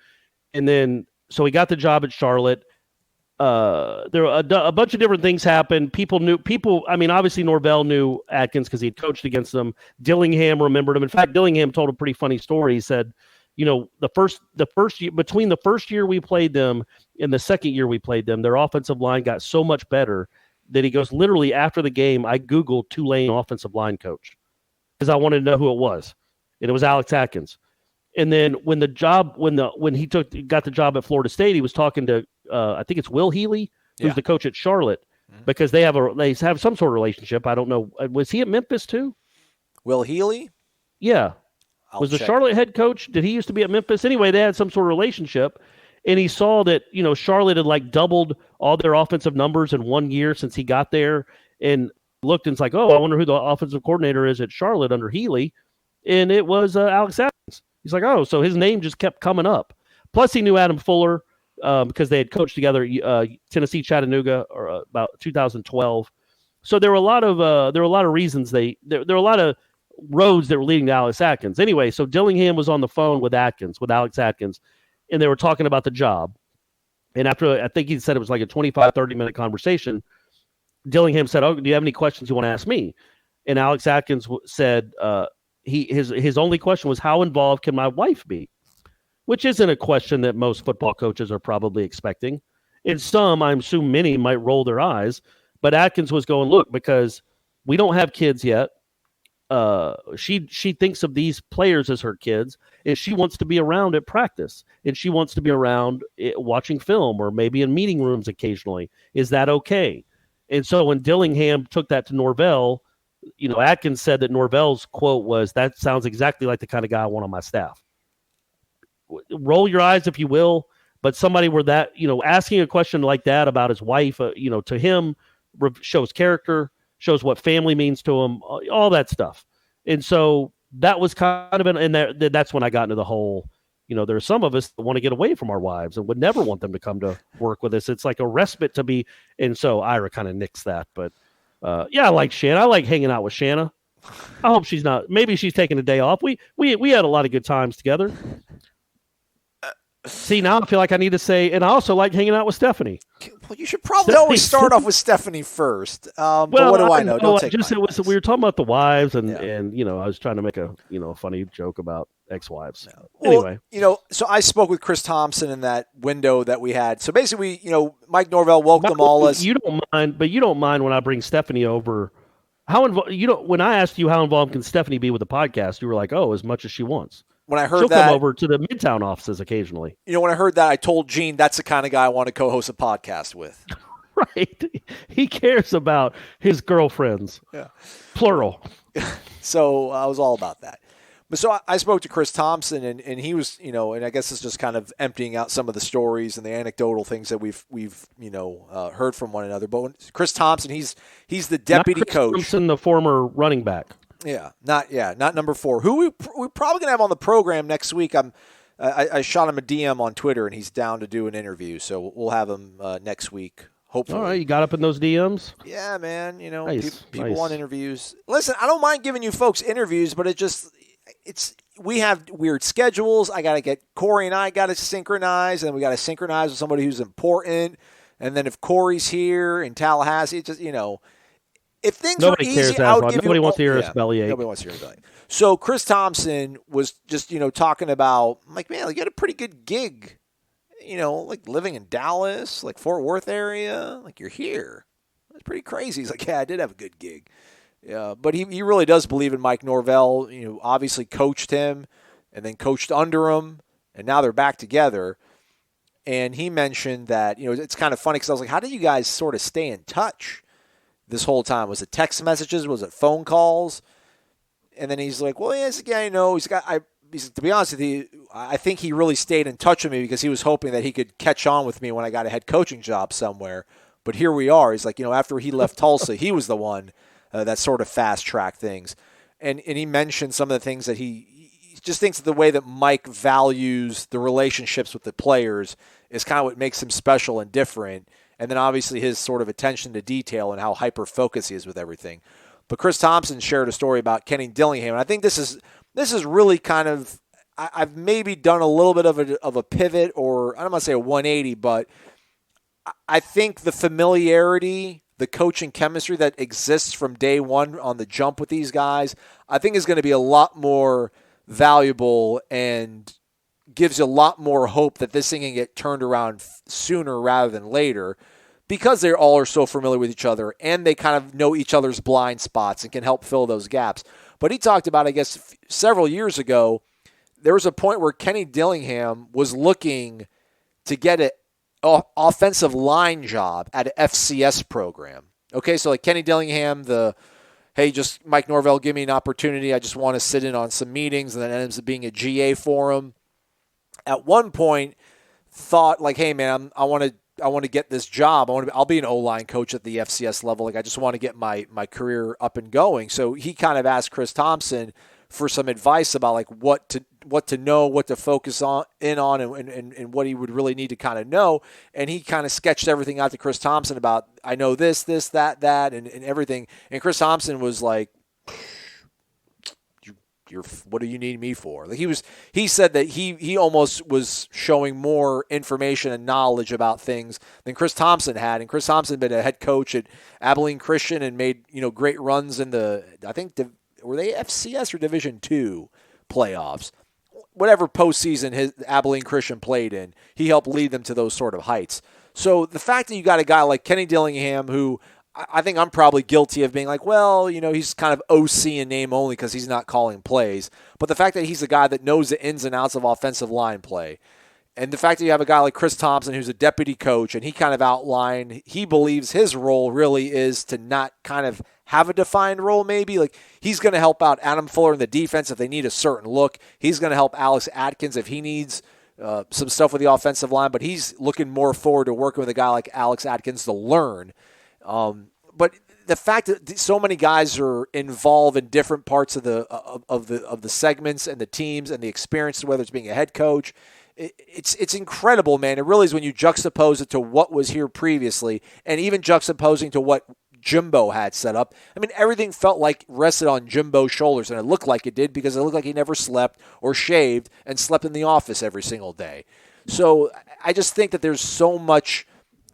And then, so he got the job at Charlotte. There were a bunch of different things happened. Obviously Norvell knew Atkins because he'd coached against them. Dillingham remembered him. In fact, Dillingham told a pretty funny story. He said, the first year, between the first year we played them and the second year we played them, their offensive line got so much better that he goes, literally after the game, I Googled Tulane offensive line coach because I wanted to know who it was. And it was Alex Atkins. And then when he got the job at Florida State, he was talking to, I think it's Will Healy, who's the coach at Charlotte, because they have some sort of relationship. I don't know. Was he at Memphis too? Will Healy? Yeah. Was the Charlotte head coach? Did he used to be at Memphis? Anyway, they had some sort of relationship, and he saw that, Charlotte had doubled all their offensive numbers in 1 year since he got there, and looked and it's like, oh, I wonder who the offensive coordinator is at Charlotte under Healy, and it was Alex Atkins. He's like, oh, so his name just kept coming up. Plus, he knew Adam Fuller because they had coached together Tennessee Chattanooga or about 2012. So there were a lot of reasons there were a lot of roads that were leading to Alex Atkins. Anyway, so Dillingham was on the phone with Alex Atkins, and they were talking about the job. And after, I think he said it was like a 25, 30-minute conversation, Dillingham said, oh, do you have any questions you want to ask me? And Alex Atkins said his only question was, how involved can my wife be? Which isn't a question that most football coaches are probably expecting. And some, I assume many, might roll their eyes. But Atkins was going, look, because we don't have kids yet. She thinks of these players as her kids, and she wants to be around at practice, and she wants to be around watching film or maybe in meeting rooms occasionally. Is that okay? And so when Dillingham took that to Norvell, Atkins said that Norvell's quote was, that sounds exactly like the kind of guy I want on my staff. Roll your eyes if you will, but somebody where that, asking a question like that about his wife, to him shows character, shows what family means to him, all that stuff. And so that was kind of and that's when I got into the whole, there are some of us that want to get away from our wives and would never want them to come to work with us. It's like a respite to be. And so Ira kind of nixed that. But I like Shanna. I like hanging out with Shanna. I hope maybe she's taking a day off. We had a lot of good times together. See, now I feel like I need to say, and I also like hanging out with Stephanie. Well, you should probably always start off with Stephanie first. But what do I know? Don't take we were talking about the wives, and I was trying to make a funny joke about ex-wives. No. Well, anyway, so I spoke with Chris Thompson in that window that we had. So basically, Mike Norvell welcomed them all as you don't mind when I bring Stephanie over. How involved? When I asked you how involved can Stephanie be with the podcast, you were like, oh, as much as she wants. When I heard she'll that, come over to the Midtown offices occasionally. When I heard that, I told Gene that's the kind of guy I want to co-host a podcast with. Right. He cares about his girlfriends. Yeah. Plural. So I was all about that. But so I spoke to Chris Thompson, and he was, and I guess it's just kind of emptying out some of the stories and the anecdotal things that we've heard from one another. But when Chris Thompson, he's the deputy coach. Thompson, the former running back. Yeah, not number 4. Who we're probably gonna have on the program next week. I shot him a DM on Twitter, and he's down to do an interview, so we'll have him next week. Hopefully. All right, you got up in those DMs? Yeah, man. Nice, people nice. want interviews. Listen, I don't mind giving you folks interviews, but we have weird schedules. I gotta get Corey and I gotta synchronize, and we gotta synchronize with somebody who's important. And then if Corey's here in Tallahassee, it's just if things nobody were easy, cares. I would give nobody you wants to hear us bellyache. Nobody wants to hear us bellyache. So Chris Thompson was just talking about, I'm like, man, you got a pretty good gig, like living in Dallas, like Fort Worth area, like you're here. That's pretty crazy. He's like, yeah, I did have a good gig. Yeah, but he really does believe in Mike Norvell. Obviously coached him, and then coached under him, and now they're back together. And he mentioned that it's kind of funny because I was like, how did you guys sort of stay in touch this whole time? Was it text messages? Was it phone calls? And then he's like, well, yeah, this guy I know. He said, to be honest with you, I think he really stayed in touch with me because he was hoping that he could catch on with me when I got a head coaching job somewhere. But here we are. He's like, after he left Tulsa, he was the one that sort of fast-tracked things. And he mentioned some of the things that he just thinks that the way that Mike values the relationships with the players is kind of what makes him special and different. And then obviously his sort of attention to detail and how hyper-focused he is with everything. But Chris Thompson shared a story about Kenny Dillingham, and I think this is really kind of, I've maybe done a little bit of a pivot, or I don't want to say a 180, but I think the familiarity, the coaching chemistry that exists from day one on the jump with these guys, I think is going to be a lot more valuable and gives you a lot more hope that this thing can get turned around sooner rather than later, because they all are so familiar with each other and they kind of know each other's blind spots and can help fill those gaps. But he talked about, I guess, several years ago, there was a point where Kenny Dillingham was looking to get an offensive line job at an FCS program. Okay, so like Kenny Dillingham, hey, just Mike Norvell, give me an opportunity. I just want to sit in on some meetings, and then it ends up being a GA for him. At one point, thought like, hey, man, I want to get this job. I'll be an O-line coach at the FCS level. Like, I just want to get my career up and going. So he kind of asked Chris Thompson for some advice about like what to know, what to focus on and what he would really need to kind of know. And he kind of sketched everything out to Chris Thompson about, I know this, that, and everything. And Chris Thompson was like, what do you need me for? Like he said that he almost was showing more information and knowledge about things than Chris Thompson had. And Chris Thompson had been a head coach at Abilene Christian and made, great runs in were they FCS or Division II playoffs? Whatever postseason Abilene Christian played in, he helped lead them to those sort of heights. So the fact that you got a guy like Kenny Dillingham, who I think I'm probably guilty of being like, well, he's kind of OC in name only because he's not calling plays. But the fact that he's a guy that knows the ins and outs of offensive line play, and the fact that you have a guy like Chris Thompson, who's a deputy coach, and he kind of outlined, he believes his role really is to not kind of have a defined role maybe. Like, he's going to help out Adam Fuller in the defense if they need a certain look. He's going to help Alex Atkins if he needs some stuff with the offensive line, but he's looking more forward to working with a guy like Alex Atkins to learn. But the fact that so many guys are involved in different parts of the segments and the teams and the experience, whether it's being a head coach, it's incredible, man. It really is when you juxtapose it to what was here previously, and even juxtaposing to what Jimbo had set up. I mean, everything felt like rested on Jimbo's shoulders, and it looked like it did because it looked like he never slept or shaved and slept in the office every single day. So I just think that there's so much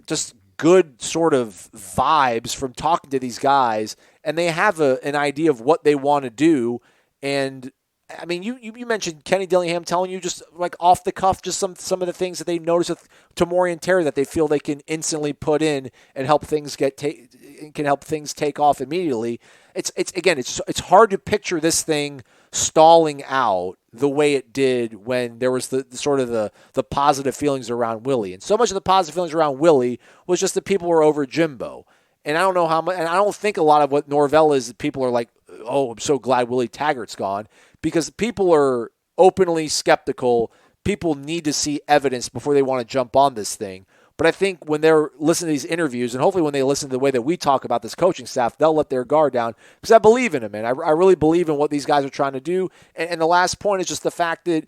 just good sort of vibes from talking to these guys, and they have an idea of what they want to do. And I mean, you mentioned Kenny Dillingham telling you just like off the cuff, just some of the things that they noticed with Tamori and Terry that they feel they can instantly put in and help things take off immediately. It's hard to picture this thing stalling out the way it did when there was the positive feelings around Willie. And so much of the positive feelings around Willie was just that people were over Jimbo. And I don't know how much, and I don't think a lot of what Norvell is, people are like, oh, I'm so glad Willie Taggart's gone, because people are openly skeptical. People need to see evidence before they want to jump on this thing. But I think when they're listening to these interviews, and hopefully when they listen to the way that we talk about this coaching staff, they'll let their guard down, because I believe in them, man. I really believe in what these guys are trying to do. And the last point is just the fact that,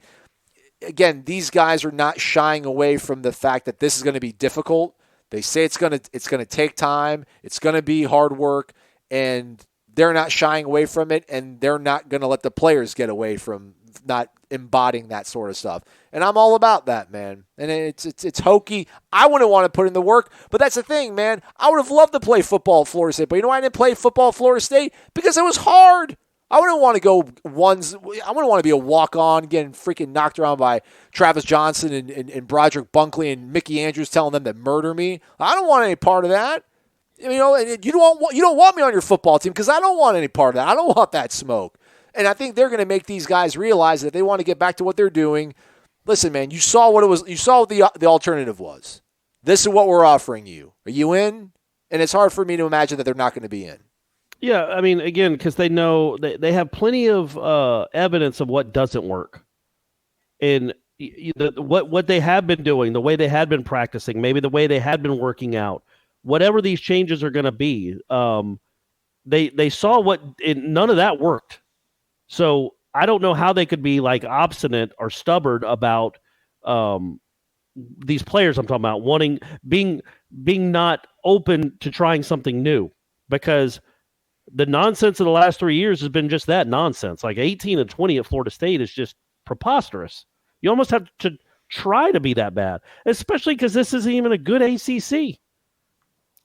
again, these guys are not shying away from the fact that this is going to be difficult. They say it's going to take time. It's going to be hard work, and they're not shying away from it, and they're not going to let the players get away from not embodying that sort of stuff. And I'm all about that, man. And it's hokey. I wouldn't want to put in the work, but that's the thing, man. I would have loved to play football at Florida State, but you know why I didn't play football at Florida State? Because it was hard. I wouldn't want to go I wouldn't want to be a walk-on getting freaking knocked around by Travis Johnson and Broderick Bunkley and Mickey Andrews telling them to murder me. I don't want any part of that. You don't want me on your football team because I don't want any part of that. I don't want that smoke. And I think they're going to make these guys realize that if they want to get back to what they're doing. Listen, man, you saw what it was. You saw what the alternative was. This is what we're offering you. Are you in? And it's hard for me to imagine that they're not going to be in. Yeah, I mean, again, because they know they have plenty of evidence of what doesn't work, and what they have been doing, the way they had been practicing, maybe the way they had been working out, whatever these changes are going to be. They saw none of that worked. So I don't know how they could be like obstinate or stubborn about these players I'm talking about being not open to trying something new, because the nonsense of the last 3 years has been just that, nonsense. Like 18-20 at Florida State is just preposterous. You almost have to try to be that bad, especially because this isn't even a good ACC.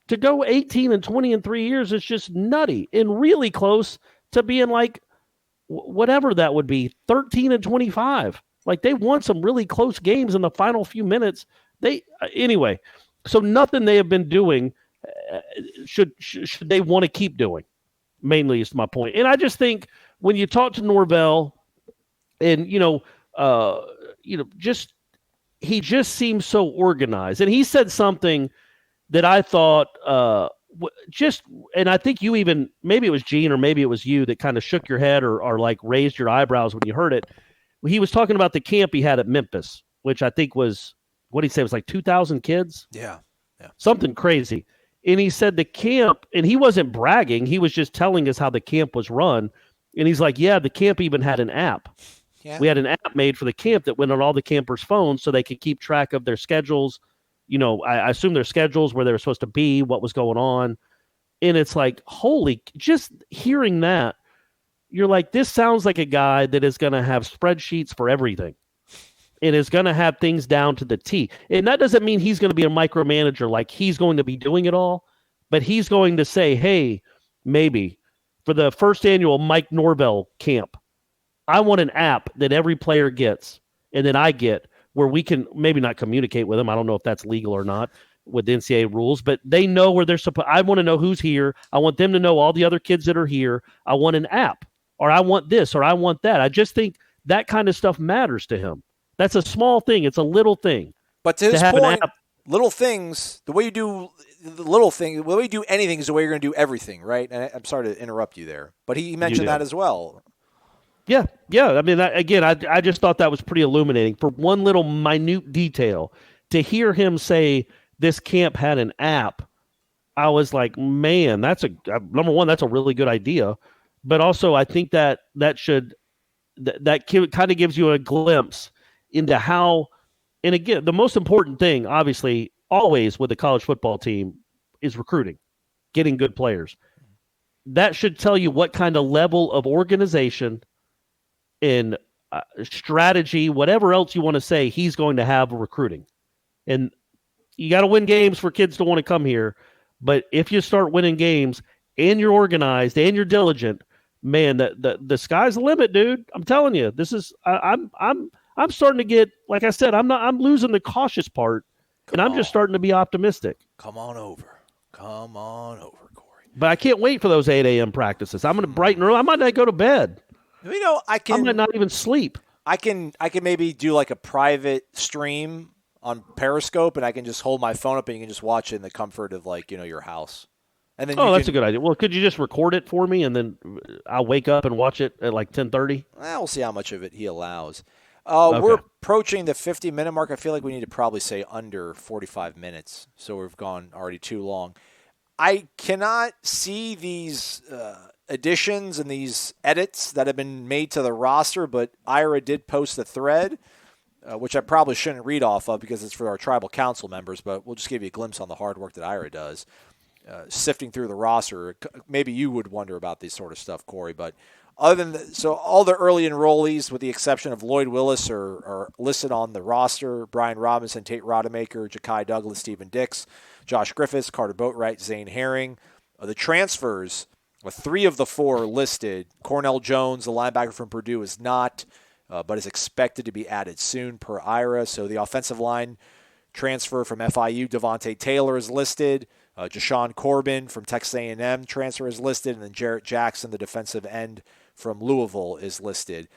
To go 18-20 in 3 years is just nutty and really close to being like whatever that would be, 13-25. Like, they won some really close games in the final few minutes. Anyway, so nothing they have been doing should they want to keep doing, mainly is my point. And I just think when you talk to Norvell and, just he just seems so organized. And he said something that I thought and I think you even, maybe it was Gene or maybe it was you that kind of shook your head or like raised your eyebrows when you heard it. He was talking about the camp he had at Memphis, which I think was, what did he say, it was like 2,000 kids? Yeah. Something crazy. And he said the camp, and he wasn't bragging, he was just telling us how the camp was run. And he's like, yeah, the camp even had an app. Yeah. We had an app made for the camp that went on all the campers' phones so they could keep track of their schedules. I assume their schedules, where they were supposed to be, what was going on. And it's like, just hearing that, you're like, this sounds like a guy that is going to have spreadsheets for everything. It is going to have things down to the T. And that doesn't mean he's going to be a micromanager, like he's going to be doing it all, but he's going to say, hey, maybe for the first annual Mike Norvell camp, I want an app that every player gets and that I get, where we can maybe not communicate with them. I don't know if that's legal or not with the NCAA rules, but they know where they're supposed. I want to know who's here. I want them to know all the other kids that are here. I want an app, or I want this, or I want that. I just think that kind of stuff matters to him. That's a small thing. It's a little thing. But to his point, little things, the way you do anything is the way you're going to do everything, right? And I'm sorry to interrupt you there, but he mentioned that as well. Yeah. I mean, I just thought that was pretty illuminating. For one little minute detail, to hear him say this camp had an app, I was like, man, number one, that's a really good idea. But also, I think that kind of gives you a glimpse into how, and again, the most important thing, obviously, always with a college football team is recruiting, getting good players. That should tell you what kind of level of organization and strategy, whatever else you want to say, he's going to have recruiting. And you got to win games for kids to want to come here. But if you start winning games and you're organized and you're diligent, man, the sky's the limit, dude. I'm telling you, this is I'm starting to get, like I said, I'm losing the cautious part, and I'm just starting to be optimistic. Come on over, Corey. But I can't wait for those 8 a.m. practices. I'm going to brighten early. I might not go to bed. I might not even sleep. I can maybe do like a private stream on Periscope, and I can just hold my phone up and you can just watch it in the comfort of your house. And then that's a good idea. Well, could you just record it for me, and then I'll wake up and watch it at like 10:30? We'll see how much of it he allows. Okay. We're approaching the 50-minute mark. I feel like we need to probably say under 45 minutes, so we've gone already too long. I cannot see these additions and these edits that have been made to the roster, but Ira did post a thread, which I probably shouldn't read off of because it's for our tribal council members, but we'll just give you a glimpse on the hard work that Ira does, sifting through the roster. Maybe you would wonder about this sort of stuff, Corey, but other than so all the early enrollees, with the exception of Lloyd Willis, are listed on the roster. Brian Robinson, Tate Rodemaker, Ja'Kai Douglas, Stephen Dix, Josh Griffiths, Carter Boatwright, Zane Herring. The transfers, 3 of the 4 are listed. Cornell Jones, the linebacker from Purdue, is not, but is expected to be added soon per Ira. So the offensive line transfer from FIU, Devontae Taylor, is listed. Jashawn Corbin from Texas A&M transfer is listed. And then Jarrett Jackson, the defensive end from Louisville, is listed.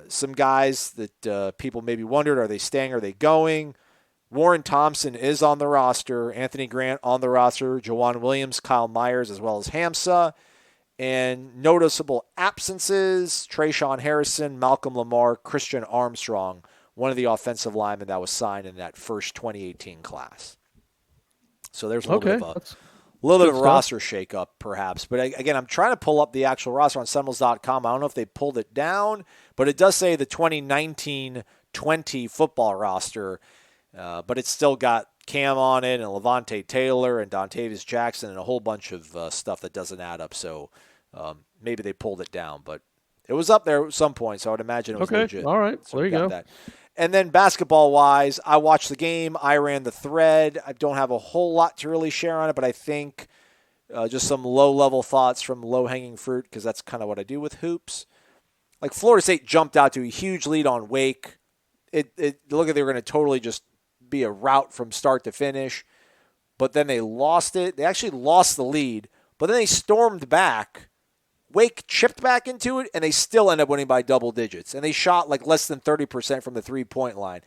Some guys that people maybe wondered, are they staying, are they going? Warren Thompson is on the roster. Anthony Grant on the roster. Jawan Williams, Kyle Myers, as well as Hamsa. And noticeable absences, Trayshawn Harrison, Malcolm Lamar, Christian Armstrong, one of the offensive linemen that was signed in that first 2018 class. So there's a little bit of A little bit of a stuff. roster shakeup, perhaps. But again, I'm trying to pull up the actual roster on Seminoles.com. I don't know if they pulled it down, but it does say the 2019-20 football roster. But it's still got Cam on it and Levante Taylor and Dontavius Jackson and a whole bunch of stuff that doesn't add up. So maybe they pulled it down. But it was up there at some point, so I would imagine it was legit. All right. So there you go. That. And then basketball-wise, I watched the game. I ran the thread. I don't have a whole lot to really share on it, but I think just some low-level thoughts from low-hanging fruit, because that's kind of what I do with hoops. Like Florida State jumped out to a huge lead on Wake. It looked like they were going to totally just be a rout from start to finish, but then they lost it. They actually lost the lead, but then they stormed back. Wake chipped back into it, and they still end up winning by double digits. And they shot like less than 30% from the three-point line.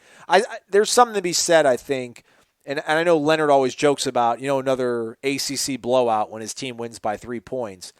There's something to be said, I think, and I know Leonard always jokes about, another ACC blowout when his team wins by 3 points.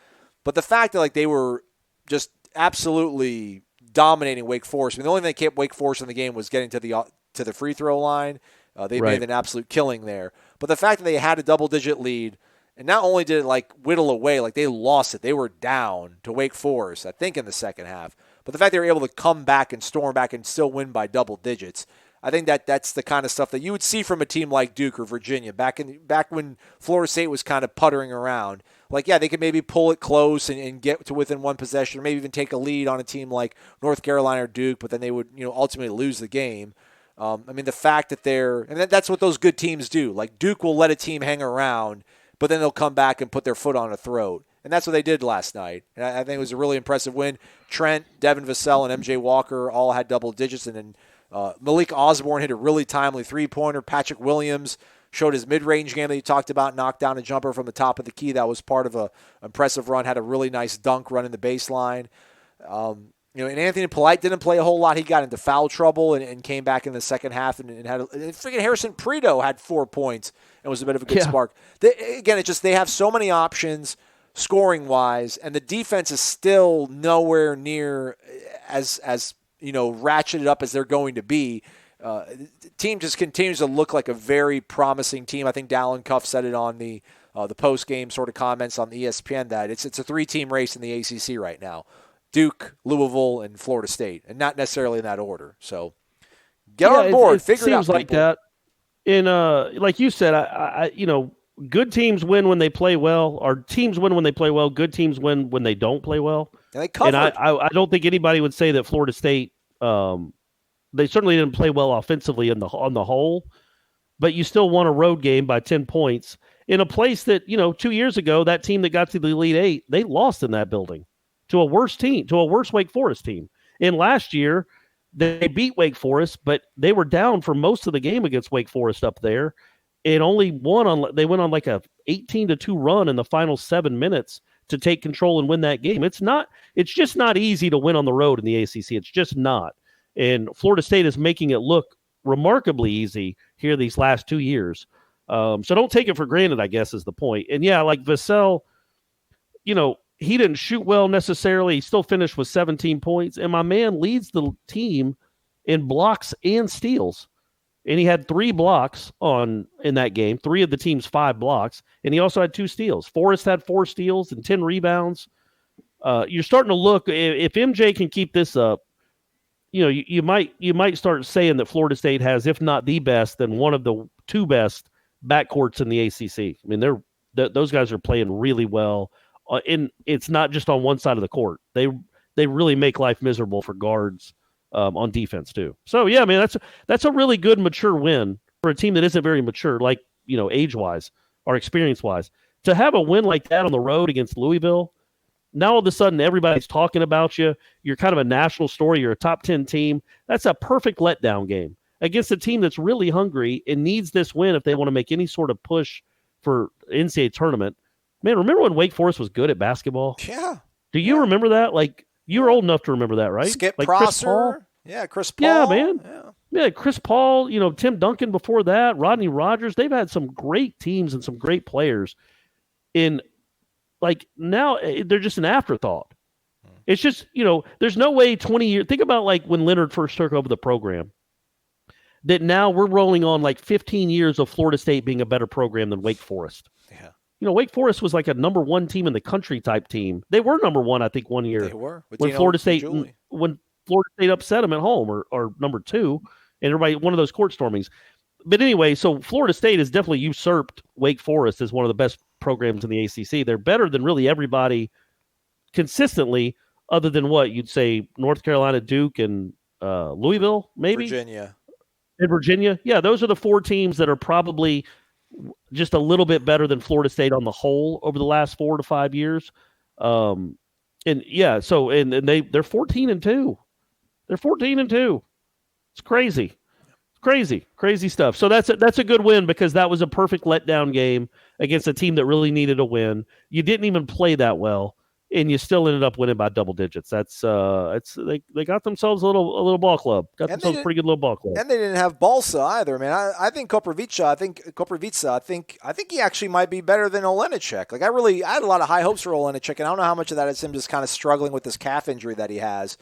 But the fact that they were just absolutely dominating Wake Forest. I mean, the only thing that kept Wake Forest in the game was getting to the free throw line. They made an absolute killing there. But the fact that they had a double-digit lead, and not only did it whittle away, they lost it. They were down to Wake Forest, I think, in the second half. But the fact they were able to come back and storm back and still win by double digits, I think that's the kind of stuff that you would see from a team like Duke or Virginia back when Florida State was kind of puttering around. They could maybe pull it close and get to within one possession, or maybe even take a lead on a team like North Carolina or Duke, but then they would ultimately lose the game. The fact that that's what those good teams do. Duke will let a team hang around, but then they'll come back and put their foot on a throat. And that's what they did last night. And I think it was a really impressive win. Trent, Devin Vassell, and MJ Walker all had double digits. And then Malik Osborne hit a really timely three-pointer. Patrick Williams showed his mid-range game that you talked about, knocked down a jumper from the top of the key. That was part of an impressive run, had a really nice dunk run in the baseline. And Anthony Polite didn't play a whole lot. He got into foul trouble and came back in the second half and had freaking Harrison Prito had 4 points and was a bit of a good spark. They have so many options scoring-wise, and the defense is still nowhere near as ratcheted up as they're going to be. The team just continues to look like a very promising team. I think Dallin Cuff said it on the post-game sort of comments on the ESPN that it's a three-team race in the ACC right now. Duke, Louisville, and Florida State, and not necessarily in that order. So get on board, figure it out. It seems like that. In like you said, I good teams win when they play well, or teams win when they play well. Good teams win when they don't play well. And they covered. And I don't think anybody would say that Florida State. They certainly didn't play well offensively on the whole, but you still won a road game by 10 points in a place that 2 years ago that team that got to the Elite Eight, they lost in that building to a worse Wake Forest team. And last year, they beat Wake Forest, but they were down for most of the game against Wake Forest up there. It only they went on a 18-2 run in the final 7 minutes to take control and win that game. It's just not easy to win on the road in the ACC. It's just not. And Florida State is making it look remarkably easy here these last 2 years. So don't take it for granted, I guess, is the point. And yeah, like Vassell, he didn't shoot well necessarily. He still finished with 17 points. And my man leads the team in blocks and steals. And he had 3 blocks in that game, 3 of the team's 5 blocks. And he also had 2 steals. Forrest had 4 steals and 10 rebounds. You're starting to look, if MJ can keep this up, you might start saying that Florida State has, if not the best, then one of the 2 best backcourts in the ACC. I mean, those guys are playing really well. And it's not just on one side of the court. They really make life miserable for guards on defense too. So yeah, man, that's a really good mature win for a team that isn't very mature, like age-wise or experience-wise. To have a win like that on the road against Louisville, now all of a sudden everybody's talking about you. You're kind of a national story. You're a top 10 team. That's a perfect letdown game against a team that's really hungry and needs this win if they want to make any sort of push for NCAA tournament. Man, remember when Wake Forest was good at basketball? Yeah. Do you remember that? You were old enough to remember that, right? Skip Prosser. Chris Paul. Yeah, man. Yeah, Chris Paul, Tim Duncan before that, Rodney Rogers. They've had some great teams and some great players. Now they're just an afterthought. It's just, there's no way 20 years. Think about when Leonard first took over the program. That now we're rolling on 15 years of Florida State being a better program than Wake Forest. Yeah. Wake Forest was like a number 1 team in the country type team. They were number 1, I think, one year. They were. When Florida State upset them at home, or number 2, and everybody, one of those court stormings. But anyway, so Florida State has definitely usurped Wake Forest as one of the best programs in the ACC. They're better than really everybody consistently, other than what you'd say North Carolina, Duke, and Louisville, maybe Virginia. And Virginia. Yeah, those are the 4 teams that are probably just a little bit better than Florida State on the whole over the last 4 to 5 years. And yeah, so and they're 14-2. They're 14-2. It's crazy. Crazy stuff. So that's a good win, because that was a perfect letdown game against a team that really needed a win. You didn't even play that well, and you still ended up winning by double digits. That's they got themselves a little ball club. Got themselves a pretty good little ball club. And they didn't have Balsa either, man. I think Koprivica. I think he actually might be better than Olenicek. Like I had a lot of high hopes for Olenicek, and I don't know how much of that is him just kind of struggling with this calf injury that he has.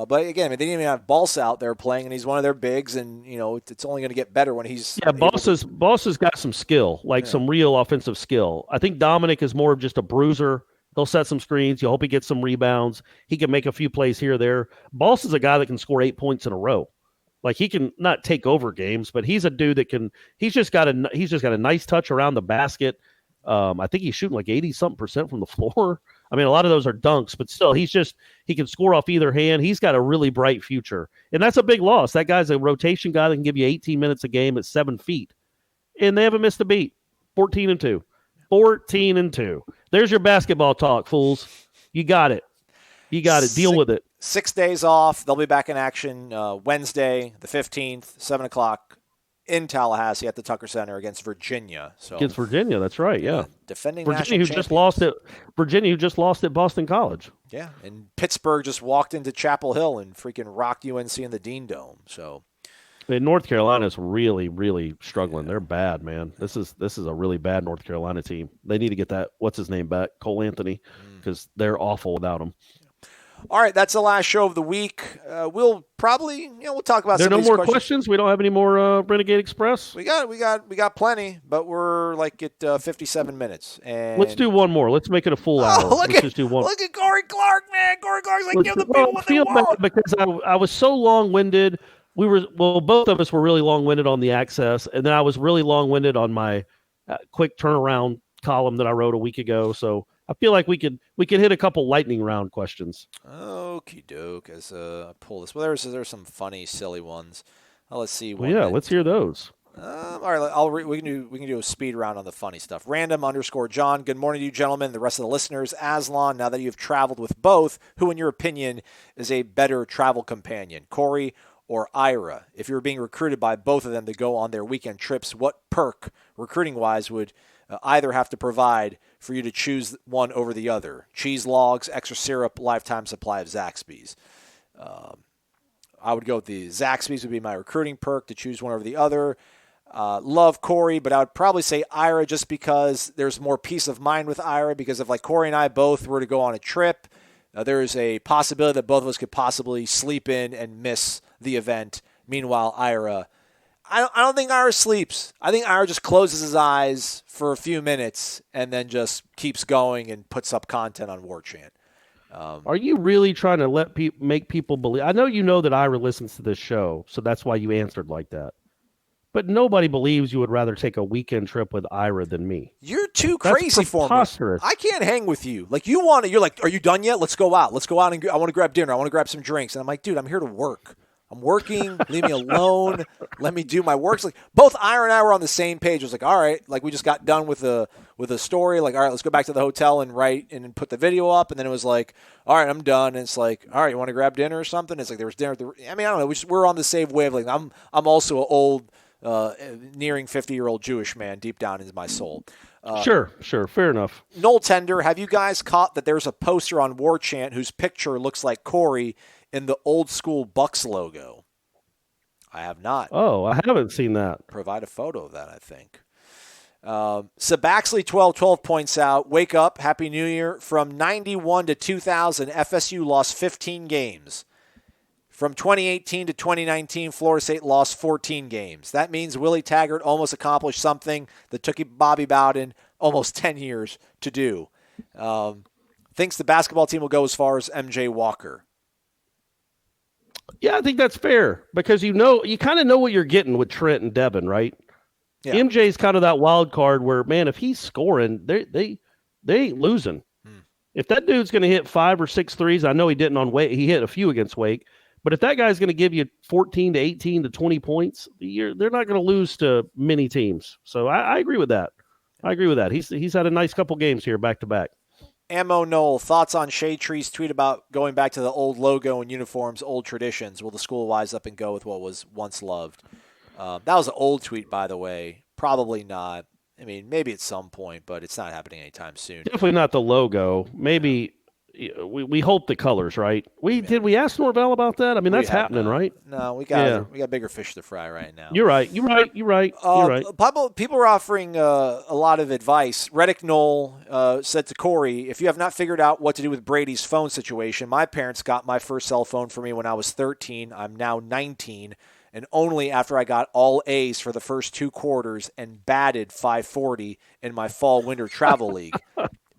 But again, I mean, they didn't even have Balsa out there playing, and he's one of their bigs, and it's only going to get better when he's. Yeah, Balsa's got some skill, some real offensive skill. I think Dominic is more of just a bruiser. He'll set some screens. You hope he gets some rebounds. He can make a few plays here or there. Balsa's a guy that can score 8 points in a row. Like, he can not take over games, but he's a dude that can. He's just got a nice touch around the basket. I think he's shooting like 80-something% from the floor. I mean, a lot of those are dunks, but still, he can score off either hand. He's got a really bright future, and that's a big loss. That guy's a rotation guy that can give you 18 minutes a game at 7 feet, and they haven't missed a beat. 14-2. 14-2. There's your basketball talk, fools. You got it. Deal with it. 6 days off. They'll be back in action Wednesday, the 15th, 7 o'clock in Tallahassee at the Tucker Center against Virginia. Against Virginia, that's right, yeah. Defending Virginia, national who just lost at Boston College. Yeah, and Pittsburgh just walked into Chapel Hill and freaking rocked UNC in the Dean Dome. So, and North Carolina's really, really struggling. They're bad, man. This is a really bad North Carolina team. They need to get that, what's his name, back, Cole Anthony, because they're awful without him. All right, that's the last show of the week. We'll probably, we'll talk about. There some are of no these more questions. We don't have any more Renegade Express. We got plenty, but we're like at 57 minutes. And let's do one more. Let's make it a full hour. Let's do one. Look at Corey Clark, man. Corey Clark's like, give the people what they want. Because I was so long-winded. Both of us were really long-winded on the access, and then I was really long-winded on my quick turnaround column that I wrote a week ago. So I feel like we could hit a couple lightning round questions. Okie doke. As I pull this, well, there's some funny, silly ones. Let's see. Let's hear those. All right, we can do a speed round on the funny stuff. Random_John. Good morning to you, gentlemen, the rest of the listeners. Aslan, now that you've traveled with both, who, in your opinion, is a better travel companion, Corey or Ira? If you were being recruited by both of them to go on their weekend trips, what perk, recruiting-wise, would either have to provide for you to choose one over the other? Cheese logs, extra syrup, lifetime supply of Zaxby's. I would go with the Zaxby's would be my recruiting perk to choose one over the other. Love Corey, but I would probably say Ira just because there's more peace of mind with Ira, because if like Corey and I both were to go on a trip, there is a possibility that both of us could possibly sleep in and miss the event. Meanwhile, Ira, I don't think Ira sleeps. I think Ira just closes his eyes for a few minutes and then just keeps going and puts up content on War Chant. Are you really trying to make people believe? I know you know that Ira listens to this show, so that's why you answered like that. But nobody believes you would rather take a weekend trip with Ira than me. You're too crazy for me. I can't hang with you. Like, you're like, are you done yet? Let's go out. And I want to grab dinner. I want to grab some drinks. And I'm like, dude, I'm here to work. I'm working. Leave me alone. Let me do my work. So, like, both Ira and I were on the same page. It was like, all right, like we just got done with a story. Like, all right, let's go back to the hotel and write and put the video up. And then it was like, all right, I'm done. And it's like, all right, you want to grab dinner or something? It's like there was dinner. I don't know. We're on the same wavelength. I'm also an old, nearing 50-year-old Jewish man deep down into my soul. Sure. Fair enough. Noel Tender, have you guys caught that there's a poster on War Chant whose picture looks like Corey in the old school Bucks logo? I have not. Oh, I haven't seen that. Provide a photo of that, I think. Sabaxley1212 points out, wake up, Happy New Year. From 91 to 2000, FSU lost 15 games. From 2018 to 2019, Florida State lost 14 games. That means Willie Taggart almost accomplished something that took Bobby Bowden almost 10 years to do. Thinks the basketball team will go as far as MJ Walker. Yeah, I think that's fair because you kind of know what you're getting with Trent and Devin, right? Yeah. MJ's kind of that wild card where, man, if he's scoring, they ain't losing. If that dude's going to hit 5 or 6 threes, I know he didn't on Wake. He hit a few against Wake. But if that guy's going to give you 14 to 18 to 20 points, they're not going to lose to many teams. So I agree with that. He's had a nice couple games here back to back. Ammo Knoll, thoughts on Shade Tree's tweet about going back to the old logo and uniforms, old traditions. Will the school wise up and go with what was once loved? That was an old tweet, by the way. Probably not. I mean, maybe at some point, but it's not happening anytime soon. Definitely not the logo. Maybe we hope the colors, right? Did we ask Norvell about that? I mean, that's happening, right? No, we got bigger fish to fry right now. You're right. People are offering a lot of advice. Reddick Knoll said to Corey, if you have not figured out what to do with Brady's phone situation, my parents got my first cell phone for me when I was 13. I'm now 19. And only after I got all A's for the first 2 quarters and batted 540 in my fall-winter travel league.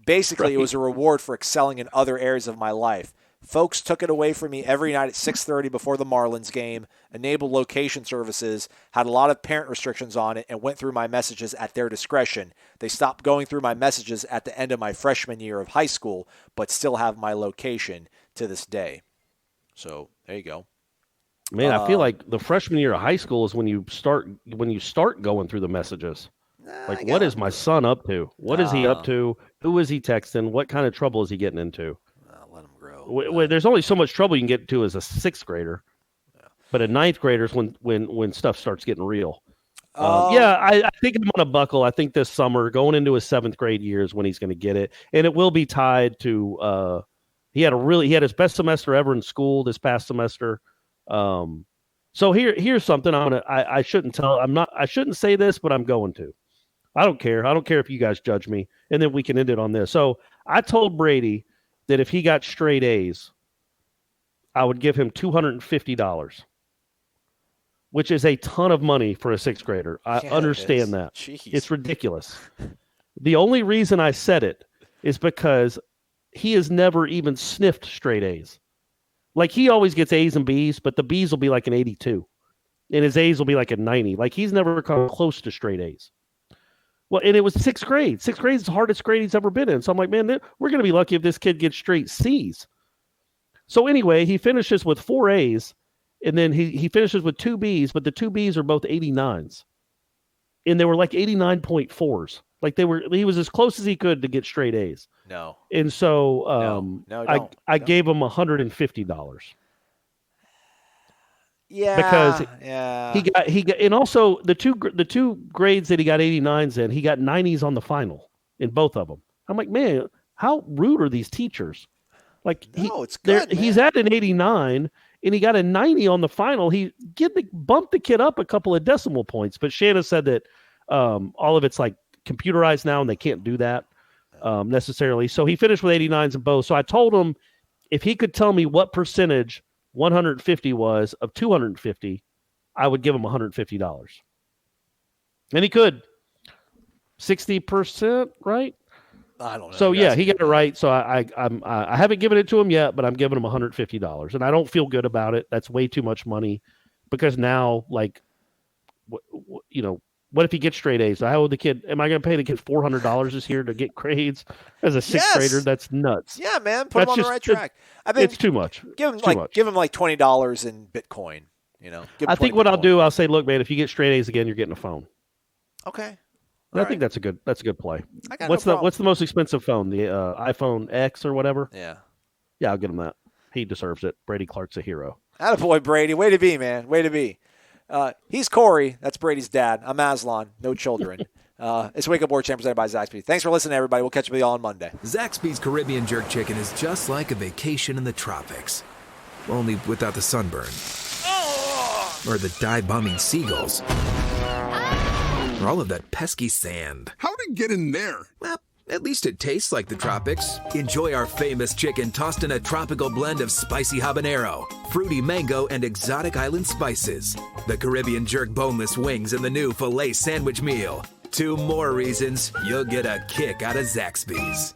Basically, It was a reward for excelling in other areas of my life. Folks took it away from me every night at 6:30 before the Marlins game, enabled location services, had a lot of parent restrictions on it, and went through my messages at their discretion. They stopped going through my messages at the end of my freshman year of high school, but still have my location to this day. So there you go. Man, I feel like the freshman year of high school is when you start going through the messages. Like, what is my son up to? What is he up to? Who is he texting? What kind of trouble is he getting into? Let him grow. There's only so much trouble you can get into as a 6th grader. Yeah. But a 9th grader is when stuff starts getting real. I think I'm going to buckle. I think this summer, going into his 7th grade year is when he's going to get it. And it will be tied to he had his best semester ever in school this past semester. So here's something I shouldn't say this, but I'm going to. I don't care if you guys judge me, and then we can end it on this. So I told Brady that if he got straight A's, I would give him $250, which is a ton of money for a 6th grader. I understand that. Jeez. It's ridiculous. The only reason I said it is because he has never even sniffed straight A's. Like, he always gets A's and B's, but the B's will be like an 82, and his A's will be like a 90. Like, he's never come close to straight A's. Well, and it was 6th grade. 6th grade is the hardest grade he's ever been in. So I'm like, man, we're going to be lucky if this kid gets straight C's. So anyway, he finishes with 4 A's, and then he finishes with 2 B's, but the 2 B's are both 89s. And they were like 89.4s. Like, he was as close as he could to get straight A's. No. And so I gave him $150. Yeah. Because he got and also the two grades that he got 89s in, he got 90s on the final in both of them. I'm like, man, how rude are these teachers? Like, it's good. He's at an 89 and he got a 90 on the final. He bumped the kid up a couple of decimal points, but Shanna said that all of it's like computerized now and they can't do that necessarily. So he finished with 89s in both. So I told him if he could tell me what percentage 150 was of 250, I would give him $150. And he could. 60%, right? I don't know. So yeah, he got it right. So I haven't given it to him yet, but I'm giving him $150, and I don't feel good about it. That's way too much money, because now, like, what if he gets straight A's? How old the kid? Am I going to pay the kid $400 this year to get grades as a 6th grader? That's nuts. Yeah, man, put him on the right track. I mean, it's too much. Give him like $20 in Bitcoin. I think what I'll do, I'll say, look, man, if you get straight A's again, you're getting a phone. Okay. I think that's a good play. What's the most expensive phone? The iPhone X or whatever? Yeah. Yeah, I'll get him that. He deserves it. Brady Clark's a hero. Attaboy, Brady. Way to be, man. Way to be. He's Corey. That's Brady's dad. I'm Aslan. No children. It's Wake Up War Champ presented by Zaxby. Thanks for listening, everybody. We'll catch up with you all on Monday. Zaxby's Caribbean Jerk Chicken is just like a vacation in the tropics, only without the sunburn or the dive-bombing seagulls. Or all of that pesky sand. How'd it get in there? Well, at least it tastes like the tropics. Enjoy our famous chicken tossed in a tropical blend of spicy habanero, fruity mango, and exotic island spices. The Caribbean Jerk boneless wings and the new filet sandwich meal. 2 more reasons you'll get a kick out of Zaxby's.